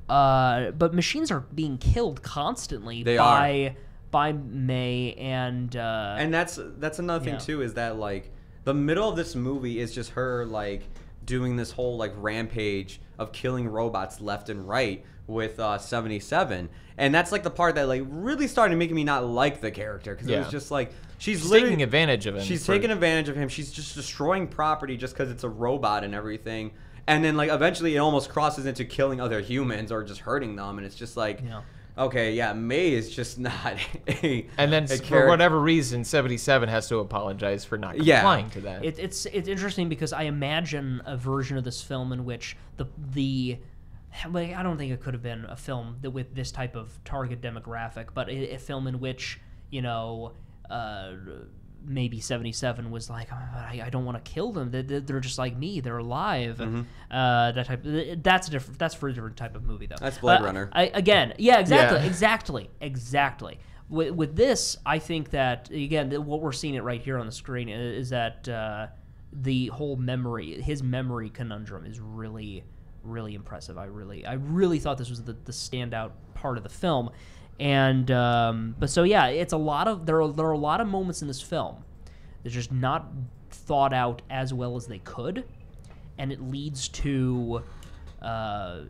but machines are being killed constantly by May and that's another thing too, is that like the middle of this movie is just her like doing this whole like rampage of killing robots left and right with 77, and that's like the part that like really started making me not like the character, because it was just like she's taking advantage of him. She's taking advantage of him. She's just destroying property just because it's a robot and everything. And then like eventually it almost crosses into killing other humans or just hurting them, and it's just like, okay, yeah, May is just not a. And then for whatever reason, 77 has to apologize for not complying to that. It's interesting because I imagine a version of this film in which the like, I don't think it could have been a film with this type of target demographic, but a film in which, you know, maybe 77 was like, oh, I don't want to kill them. They're just like me. They're alive. That type. That's different. That's for a different type of movie, though. That's Blade Runner. Exactly. With this, I think that again, what we're seeing it right here on the screen is that the whole his memory conundrum is really, really impressive. I really thought this was the standout part of the film. And but so yeah, it's a lot of there are a lot of moments in this film that's just not thought out as well as they could, and it leads to a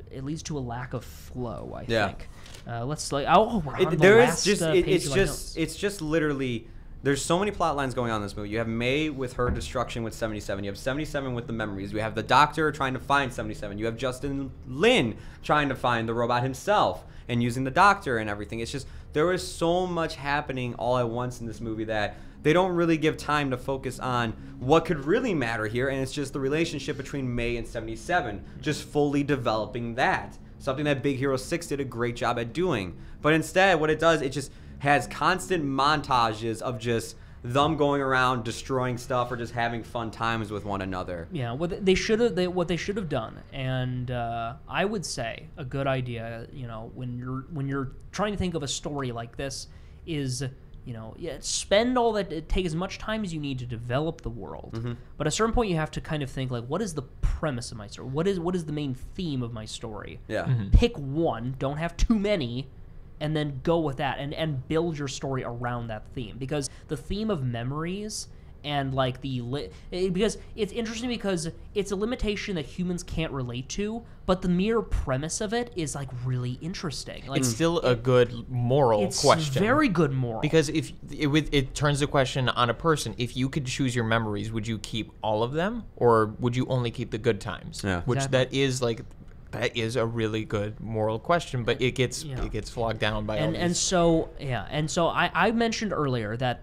lack of flow, I think. Let's like we're on the last page of my notes. It's just literally, there's so many plot lines going on in this movie. You have May with her destruction with 77. You have 77 with the memories. You have the doctor trying to find 77. You have Justin Lin trying to find the robot himself and using the doctor and everything. It's just, there is so much happening all at once in this movie that they don't really give time to focus on what could really matter here, and it's just the relationship between May and 77, just fully developing that. Something that Big Hero 6 did a great job at doing. But instead, what it does, it just has constant montages of just them going around destroying stuff or just having fun times with one another. Yeah, what they should have done, and I would say a good idea, you know, when you're trying to think of a story like this, is, you know, take as much time as you need to develop the world. But at a certain point, you have to kind of think like, what is the premise of my story? What is the main theme of my story? Yeah. Pick one. Don't have too many. And then go with that and build your story around that theme, because the theme of memories and like because it's interesting because it's a limitation that humans can't relate to, but the mere premise of it is like really interesting. Like, it's still a good moral question. It's very good moral, because if it turns the question on a person. If you could choose your memories, would you keep all of them, or would you only keep the good times? Yeah. Which that is a really good moral question, but it gets flogged down by all these. So I mentioned earlier that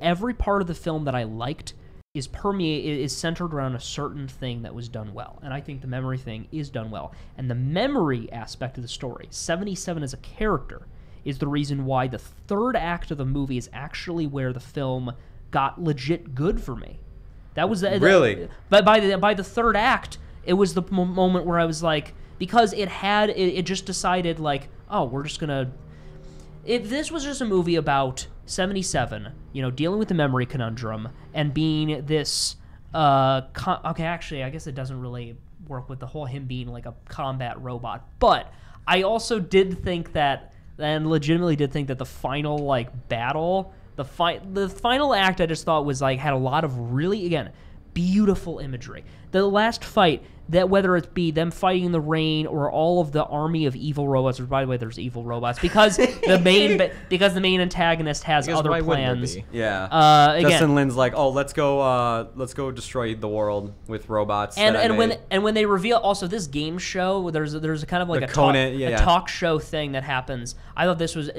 every part of the film that I liked is centered around a certain thing that was done well, and I think the memory thing is done well. And the memory aspect of the story, 77 as a character, is the reason why the third act of the movie is actually where the film got legit good for me. That was really. But by the third act, it was the moment where I was like, because it just decided like, oh, we're just gonna. If this was just a movie about 77, you know, dealing with the memory conundrum and being this, okay, actually, I guess it doesn't really work with the whole him being like a combat robot. But I also did think that, and legitimately did think that the final like battle, the final act, I just thought was like had a lot of really, again, beautiful imagery. The last fight, that whether it be them fighting in the rain or all of the army of evil robots, or by the way, there's evil robots because the main antagonist has other plans. Yeah. Again, Justin Lin's like, oh, let's go destroy the world with robots. And when they reveal also this game show, there's a kind of like a talk show thing that happens. I thought this was.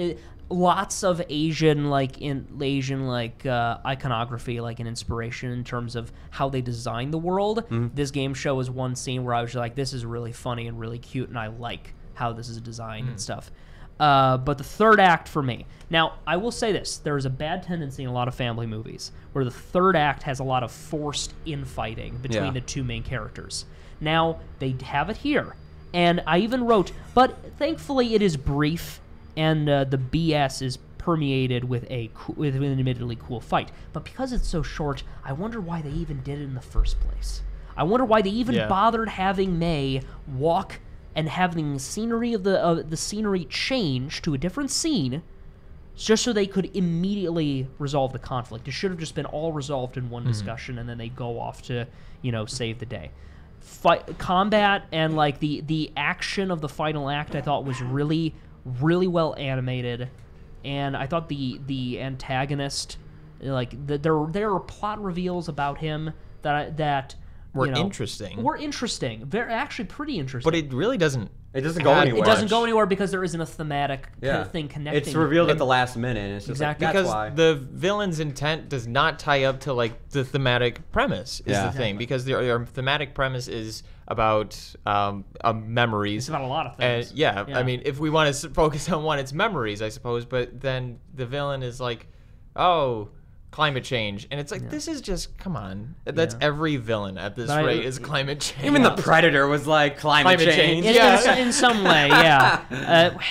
Lots of Asian iconography, like an inspiration in terms of how they design the world. This game show was one scene where I was like, this is really funny and really cute, and I like how this is designed and stuff. But the third act for me. Now, I will say this. There is a bad tendency in a lot of family movies where the third act has a lot of forced infighting between the two main characters. Now, they have it here. And I even wrote, but thankfully it is brief, and the BS is permeated with with an admittedly cool fight. But because it's so short, I wonder why they even did it in the first place. I wonder why they even bothered having May walk and having scenery of the scenery change to a different scene, just so they could immediately resolve the conflict. It should have just been all resolved in one discussion, and then they go off to, save the day. Combat and like the action of the final act, I thought was really, really well animated, and I thought the antagonist, like there are plot reveals about him that were interesting. They're actually pretty interesting. But it really doesn't. It doesn't go anywhere. It doesn't go anywhere because there isn't a thematic kind of thing connecting. It's revealed at the last minute. And it's just exactly. like, because that's why. the villain's intent does not tie up to like the thematic premise is the thing. Because their thematic premise is about memories. It's about a lot of things. And I mean, if we want to focus on one, it's memories, I suppose. But then the villain is like, oh, climate change, and it's like this is just come on. That's every villain at this rate is climate change. Even the Predator was like climate change. In some way,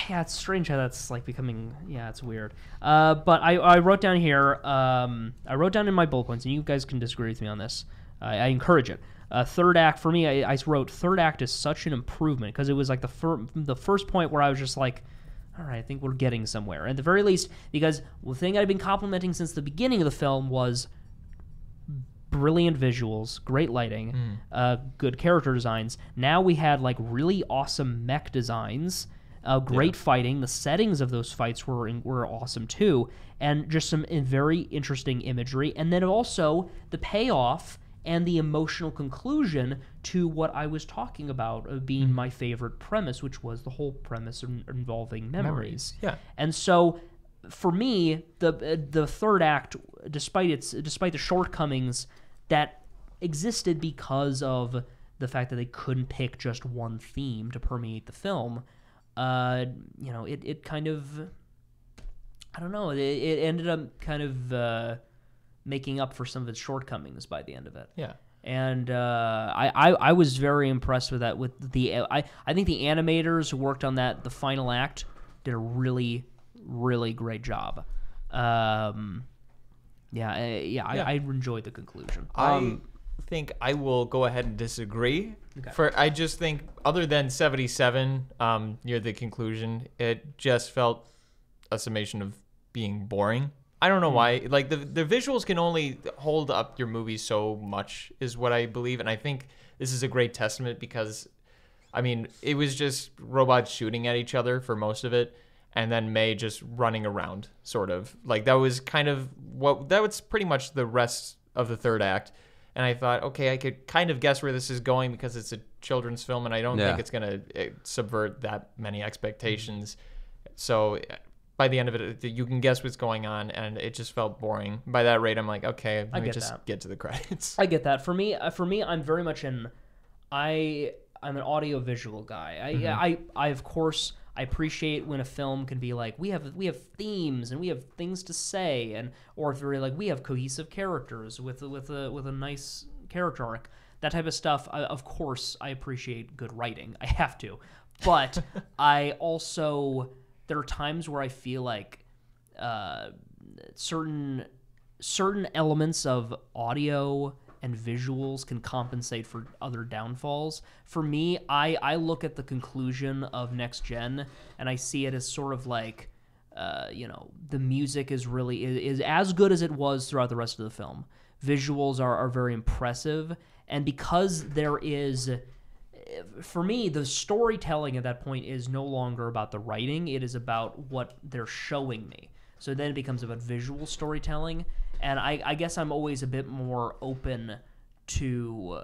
it's strange how that's like becoming. It's weird. But I wrote down here. I wrote down in my bullet points, and you guys can disagree with me on this. I encourage it. Third act for me, I wrote third act is such an improvement because it was like the first point where I was just like, all right, I think we're getting somewhere. At the very least, because the thing I've been complimenting since the beginning of the film was brilliant visuals, great lighting, good character designs. Now we had like really awesome mech designs, great fighting. The settings of those fights were awesome too, and just some very interesting imagery. And then also the payoff and the emotional conclusion to what I was talking about being my favorite premise, which was the whole premise involving memories. Yeah. And so, for me, the third act, despite the shortcomings that existed because of the fact that they couldn't pick just one theme to permeate the film, it kind of, I don't know, it ended up kind of making up for some of its shortcomings by the end of it. Yeah. And I was very impressed with that. I think the animators who worked on the final act did a really, really great job. I enjoyed the conclusion. I think I will go ahead and disagree. Okay. I just think other than 77 near the conclusion, it just felt a summation of being boring. I don't know why. Like the visuals can only hold up your movie so much, is what I believe, and I think this is a great testament because, I mean, it was just robots shooting at each other for most of it, and then May just running around, sort of. Like that was kind of that was pretty much the rest of the third act, and I thought, okay, I could kind of guess where this is going because it's a children's film, and I don't think it's gonna subvert that many expectations. So by the end of it, you can guess what's going on, and it just felt boring. By that rate, I'm like, okay, let me just get to the credits. I get that. For me, I'm very much I'm an audio-visual guy. I of course, I appreciate when a film can be like, we have themes and we have things to say, or if you're like, we have cohesive characters with a nice character arc, that type of stuff. Of course, I appreciate good writing. I have to, but I also. There are times where I feel like certain elements of audio and visuals can compensate for other downfalls. For me, I look at the conclusion of Next Gen and I see it as sort of like, the music is as good as it was throughout the rest of the film. Visuals are very impressive, and because there is. For me, the storytelling at that point is no longer about the writing. It is about what they're showing me. So then it becomes about visual storytelling. And I guess I'm always a bit more open to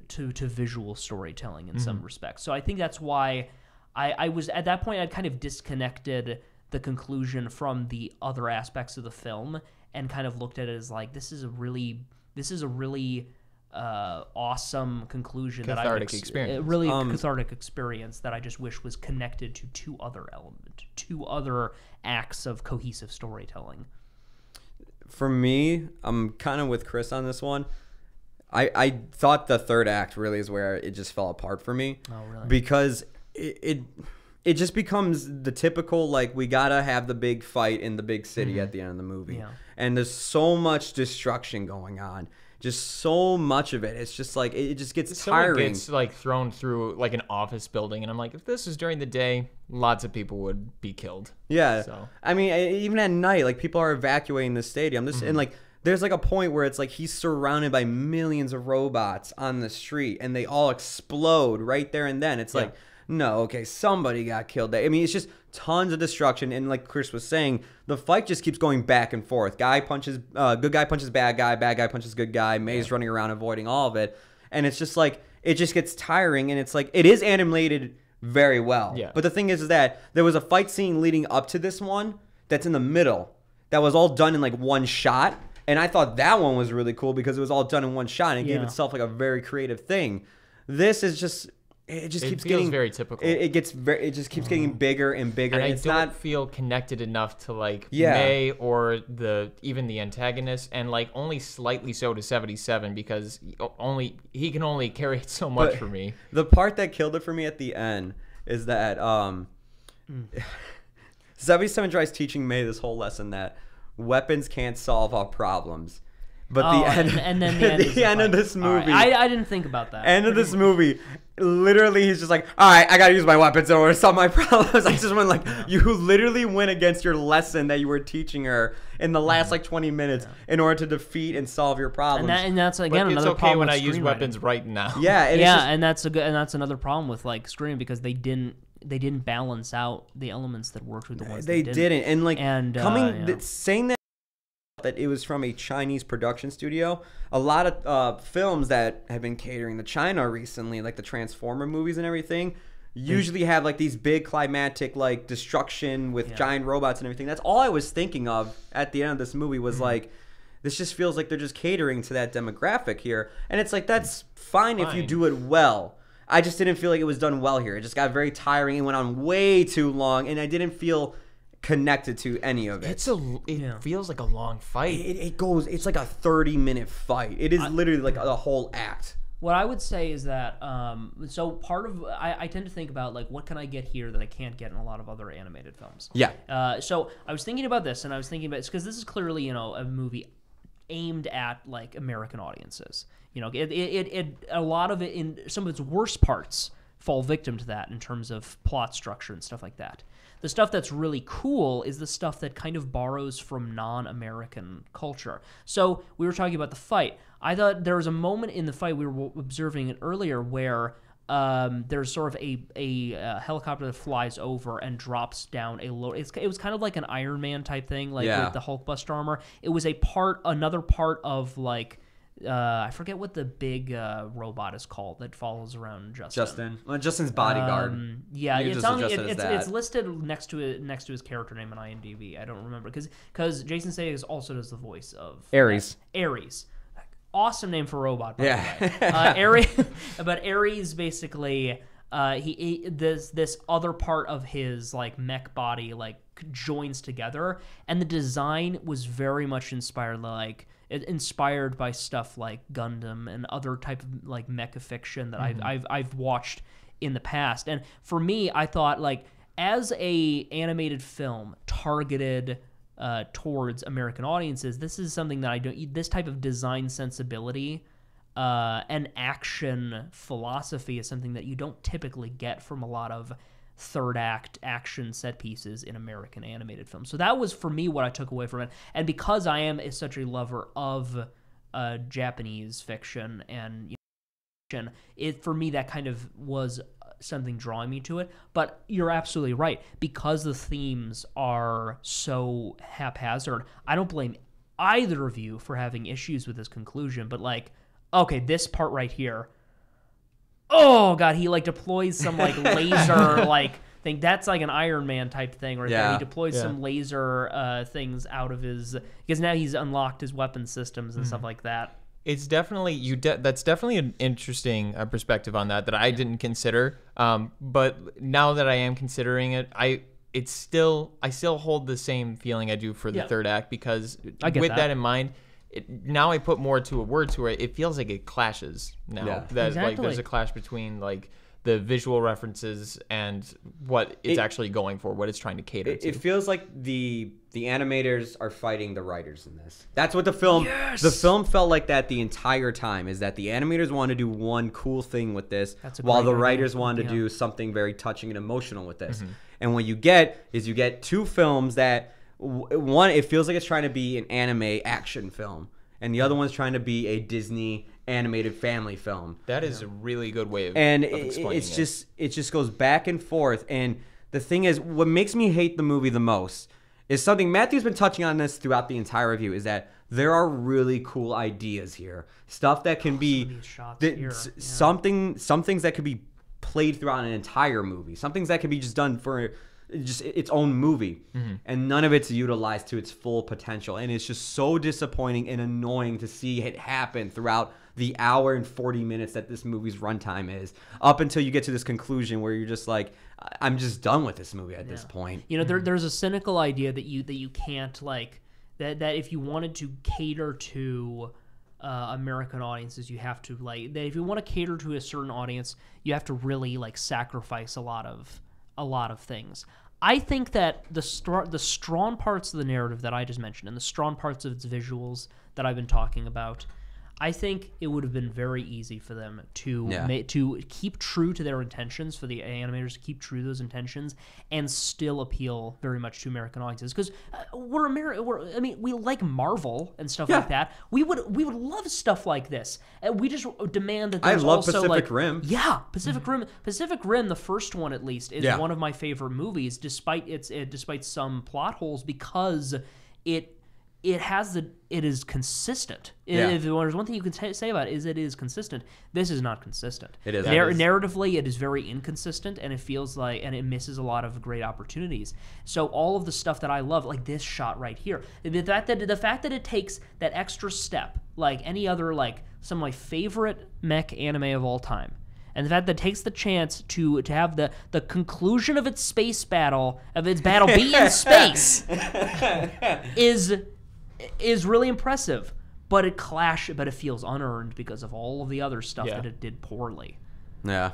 visual storytelling in some respects. So I think that's why I was, at that point, I'd kind of disconnected the conclusion from the other aspects of the film and kind of looked at it as like, this is a really awesome conclusion Cathartic experience. a really cathartic experience that I just wish was connected to two other acts of cohesive storytelling. For me, I'm kind of with Chris on this one. I thought the third act really is where it just fell apart for me. Oh, really? Because it just becomes the typical, like, we gotta have the big fight in the big city at the end of the movie. Yeah. And there's so much destruction going on. Just so much of it. It's just like, it just gets tiring. Someone gets like thrown through like an office building, and I'm like, if this was during the day, lots of people would be killed. Yeah. So. I mean, even at night, like, people are evacuating the stadium. And like, there's like a point where it's like he's surrounded by millions of robots on the street, and they all explode right there and then. It's like, no, okay, somebody got killed. I mean, it's just tons of destruction, and like Chris was saying, the fight just keeps going back and forth. Good guy punches bad guy punches good guy. May's running around avoiding all of it, and it's just like, it just gets tiring, and it's like, it is animated very well. Yeah. But the thing is that there was a fight scene leading up to this one that's in the middle that was all done in like one shot, and I thought that one was really cool because it was all done in one shot, and it gave itself like a very creative thing. This is just... It just keeps feels getting very typical. It just keeps getting bigger and bigger. And I it's don't not feel connected enough to like Yeah. May or even the antagonist, and like only slightly so to 77 because he can only carry it so much for me. The part that killed it for me at the end is that 77 tries teaching May this whole lesson that weapons can't solve all problems. But the end, and then the end of this movie, right. I didn't think about that. End of this movie, literally, he's just like, all right, I gotta use my weapons in order to solve my problems. I just went like, you literally went against your lesson that you were teaching her in the last like 20 minutes in order to defeat and solve your problems. And that's again But another it's okay problem when with I use screenwriting. weapons right now. Yeah, and it's just, that's another problem with like Scream because they didn't balance out the elements that worked with the ones they didn't. And like and saying that it was from a Chinese production studio. A lot of films that have been catering to China recently, like the Transformer movies and everything, usually have like these big climactic like destruction with giant robots and everything. That's all I was thinking of at the end of this movie was like, this just feels like they're just catering to that demographic here. And it's like, that's fine if you do it well. I just didn't feel like it was done well here. It just got very tiring and went on way too long, and I didn't feel connected to any of it. It feels like a long fight. It's like a 30-minute fight. It is literally like a whole act. What I would say is that, so part of, I tend to think about, like, what can I get here that I can't get in a lot of other animated films? Yeah. So I was thinking about this, and I was thinking about it's because this is clearly, a movie aimed at, like, American audiences. A lot of it, in some of its worst parts, fall victim to that in terms of plot structure and stuff like that. The stuff that's really cool is the stuff that kind of borrows from non-American culture. So we were talking about the fight. I thought there was a moment in the fight, we were observing it earlier, where there's sort of a helicopter that flies over and drops down a load. It was kind of like an Iron Man type thing, like with the Hulkbuster armor. It was another part of like, I forget what the big robot is called that follows around Justin. Well, Justin's bodyguard. It's listed next to his character name on IMDb. I don't remember because Jason Statham also does the voice of Ares. Ares, awesome name for a robot. By Yeah. the way. But Ares basically, this other part of his like mech body like joins together, and the design was very much inspired by stuff like Gundam and other type of like mecha fiction that I've watched in the past. And for me, I thought like as a animated film targeted towards American audiences, this is something that this type of design sensibility and action philosophy is something that you don't typically get from a lot of third act action set pieces in American animated films. So that was for me what I took away from it. And because I am such a lover of Japanese fiction and for me that kind of was something drawing me to it. But you're absolutely right. Because the themes are so haphazard, I don't blame either of you for having issues with this conclusion. But like, okay, this part right here, oh god, he like deploys some like laser like thing. That's like an Iron Man type thing right there. He deploys some laser things out of his, because now he's unlocked his weapon systems and stuff like that. It's definitely that's definitely an interesting perspective on that I didn't consider. But now that I am considering it, I still hold the same feeling I do for the third act, because with that in mind, now I put more to a word to it. It feels like it clashes now. Yeah. That Exactly. like there's a clash between like the visual references and what it's actually going for, what it's trying to cater to. It feels like the animators are fighting the writers in this. That's what the film felt like that the entire time, is that the animators wanted to do one cool thing with this, while the writers wanted to do something very touching and emotional with this. And what you get is two films that one, it feels like it's trying to be an anime action film, and the other one's trying to be a Disney animated family film. That is a really good way of explaining it. It just goes back and forth. And the thing is, what makes me hate the movie the most is something Matthew's been touching on this throughout the entire review, is that there are really cool ideas here, stuff that can be some things that could be played throughout an entire movie, some things that could be just done for just its own movie, and none of it's utilized to its full potential. And it's just so disappointing and annoying to see it happen throughout the hour and 40 minutes that this movie's runtime is, up until you get to this conclusion where you're just like, I'm just done with this movie at this point. You know, there's a cynical idea that you can't, like, that if you wanted to cater to American audiences, you have to, like, that if you want to cater to a certain audience, you have to really, like, sacrifice a lot of things. I think that the strong parts of the narrative that I just mentioned, and the strong parts of its visuals that I've been talking about, I think it would have been very easy for them to keep true to their intentions, for the animators to keep true to those intentions, and still appeal very much to American audiences. Because we like Marvel and stuff like that. We would love stuff like this. We just demand that there's also Pacific Rim. Yeah, Pacific Rim. Pacific Rim, the first one at least, is one of my favorite movies, despite some plot holes, because it is consistent. If there's one thing you can say about it, is it is consistent. This is not consistent. It is. Narratively, it is very inconsistent, and it feels like, and it misses a lot of great opportunities. So all of the stuff that I love, like this shot right here, the fact that it takes that extra step, like any other, like some of my favorite mech anime of all time, and the fact that it takes the chance to have the conclusion of its battle be in space is really impressive, but it feels unearned because of all of the other stuff that it did poorly. Yeah.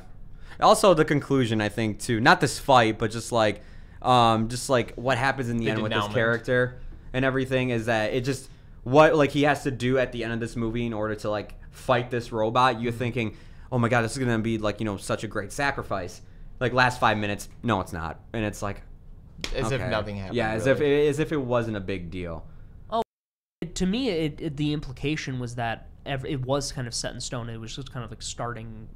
Also, the conclusion, I think, too, not this fight, but just like what happens in the end with this character and everything, is that it just what like he has to do at the end of this movie in order to like fight this robot. You're thinking, oh my god, this is gonna be like, such a great sacrifice. Like last 5 minutes, no, it's not, and it's like as if nothing happened. Yeah, really. as if it wasn't a big deal. To me, the implication was that it was kind of set in stone. It was just kind of like starting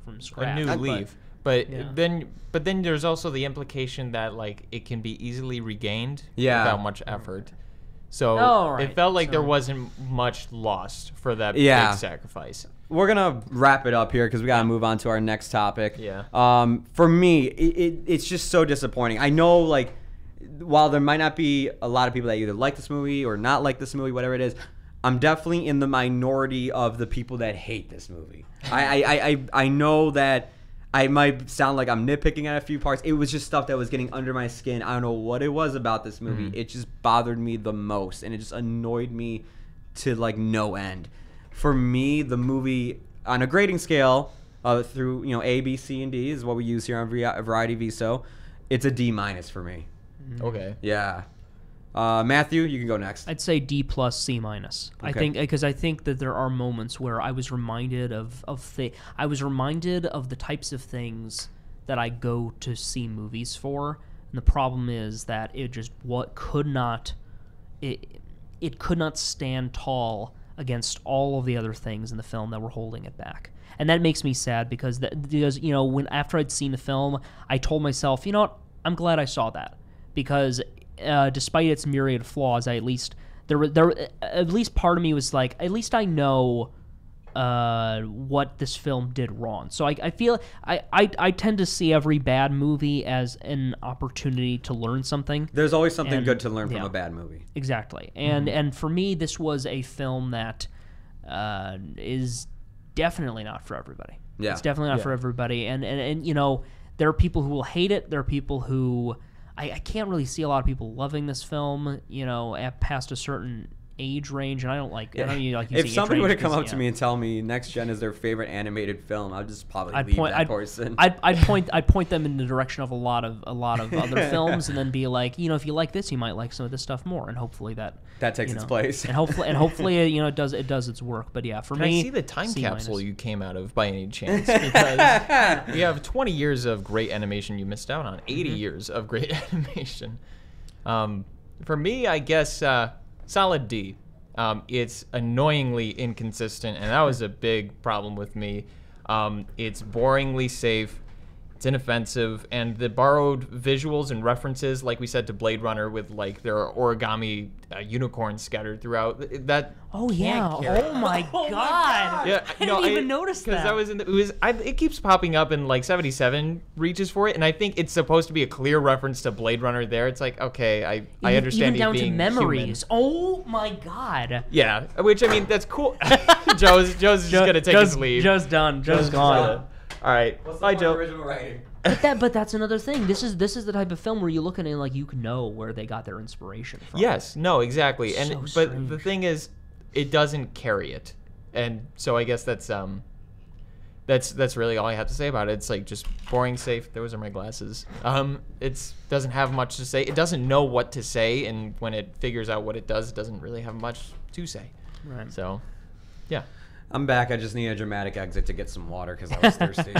from scratch. A new leaf. But then there's also the implication that like it can be easily regained without much effort. So it felt like there wasn't much lost for that big sacrifice. We're gonna wrap it up here because we gotta move on to our next topic. Yeah. For me, it's just so disappointing. I know, like, while there might not be a lot of people that either like this movie or not like this movie, whatever it is, I'm definitely in the minority of the people that hate this movie. I know that I might sound like I'm nitpicking at a few parts. It was just stuff that was getting under my skin. I don't know what it was about this movie. It just bothered me the most, and it just annoyed me to like no end. For me, the movie, on a grading scale through A, B, C, and D is what we use here on Variety Viso, it's a D- for me. Okay. Yeah. Matthew, you can go next. I'd say D+, C-. I think that there are moments where I was reminded of the types of things that I go to see movies for, and the problem is that it could not stand tall against all of the other things in the film that were holding it back. And that makes me sad because when after I'd seen the film, I told myself, you know what, I'm glad I saw that, because despite its myriad flaws, at least part of me was like, at least I know what this film did wrong. So I feel I tend to see every bad movie as an opportunity to learn something. There's always something good to learn from a bad movie. Exactly. And for me, this was a film that is definitely not for everybody. Yeah. It's definitely not for everybody. And you know, there are people who will hate it. There are people who I can't really see a lot of people loving this film, you know, past a certain age range, and I don't like. I don't like using if somebody age were to range come up because, to me and tell me Next Gen is their favorite animated film, I'd just probably I'd leave point, that person. I'd point them in the direction of a lot of other films, and then be like, you know, if you like this, you might like some of this stuff more, and hopefully that takes its place. and hopefully you know it does its work. But yeah, for Can me, I see the time C-. capsule you came out of by any chance? Because you have 20 years of great animation you missed out on. 80 years of great animation. For me, I guess solid D. It's annoyingly inconsistent, and that was a big problem with me. It's boringly safe. It's inoffensive, and the borrowed visuals and references, like we said, to Blade Runner, with like there are origami unicorns scattered throughout. That oh yeah, oh my god, yeah, I didn't even notice that. Because I was in it keeps popping up in like 77 reaches for it, and I think it's supposed to be a clear reference to Blade Runner. There, it's like okay, I understand even down being to memories. human. Oh my god. Yeah, which I mean that's cool. Joe's just gonna take his leave. Joe's done. Joe's gone. All right. Bye, Joe. Original writing? But that's another thing. This is the type of film where you look at it and like you can know where they got their inspiration from. Yes. No. Exactly. And So but the strange. thing is, it doesn't carry it, and so I guess that's really all I have to say about it. It's like just boring, safe. Those are my glasses. It doesn't have much to say. It doesn't know what to say, and when it figures out what it doesn't really have much to say. Right. So, yeah. I'm back. I just need a dramatic exit to get some water because I was thirsty.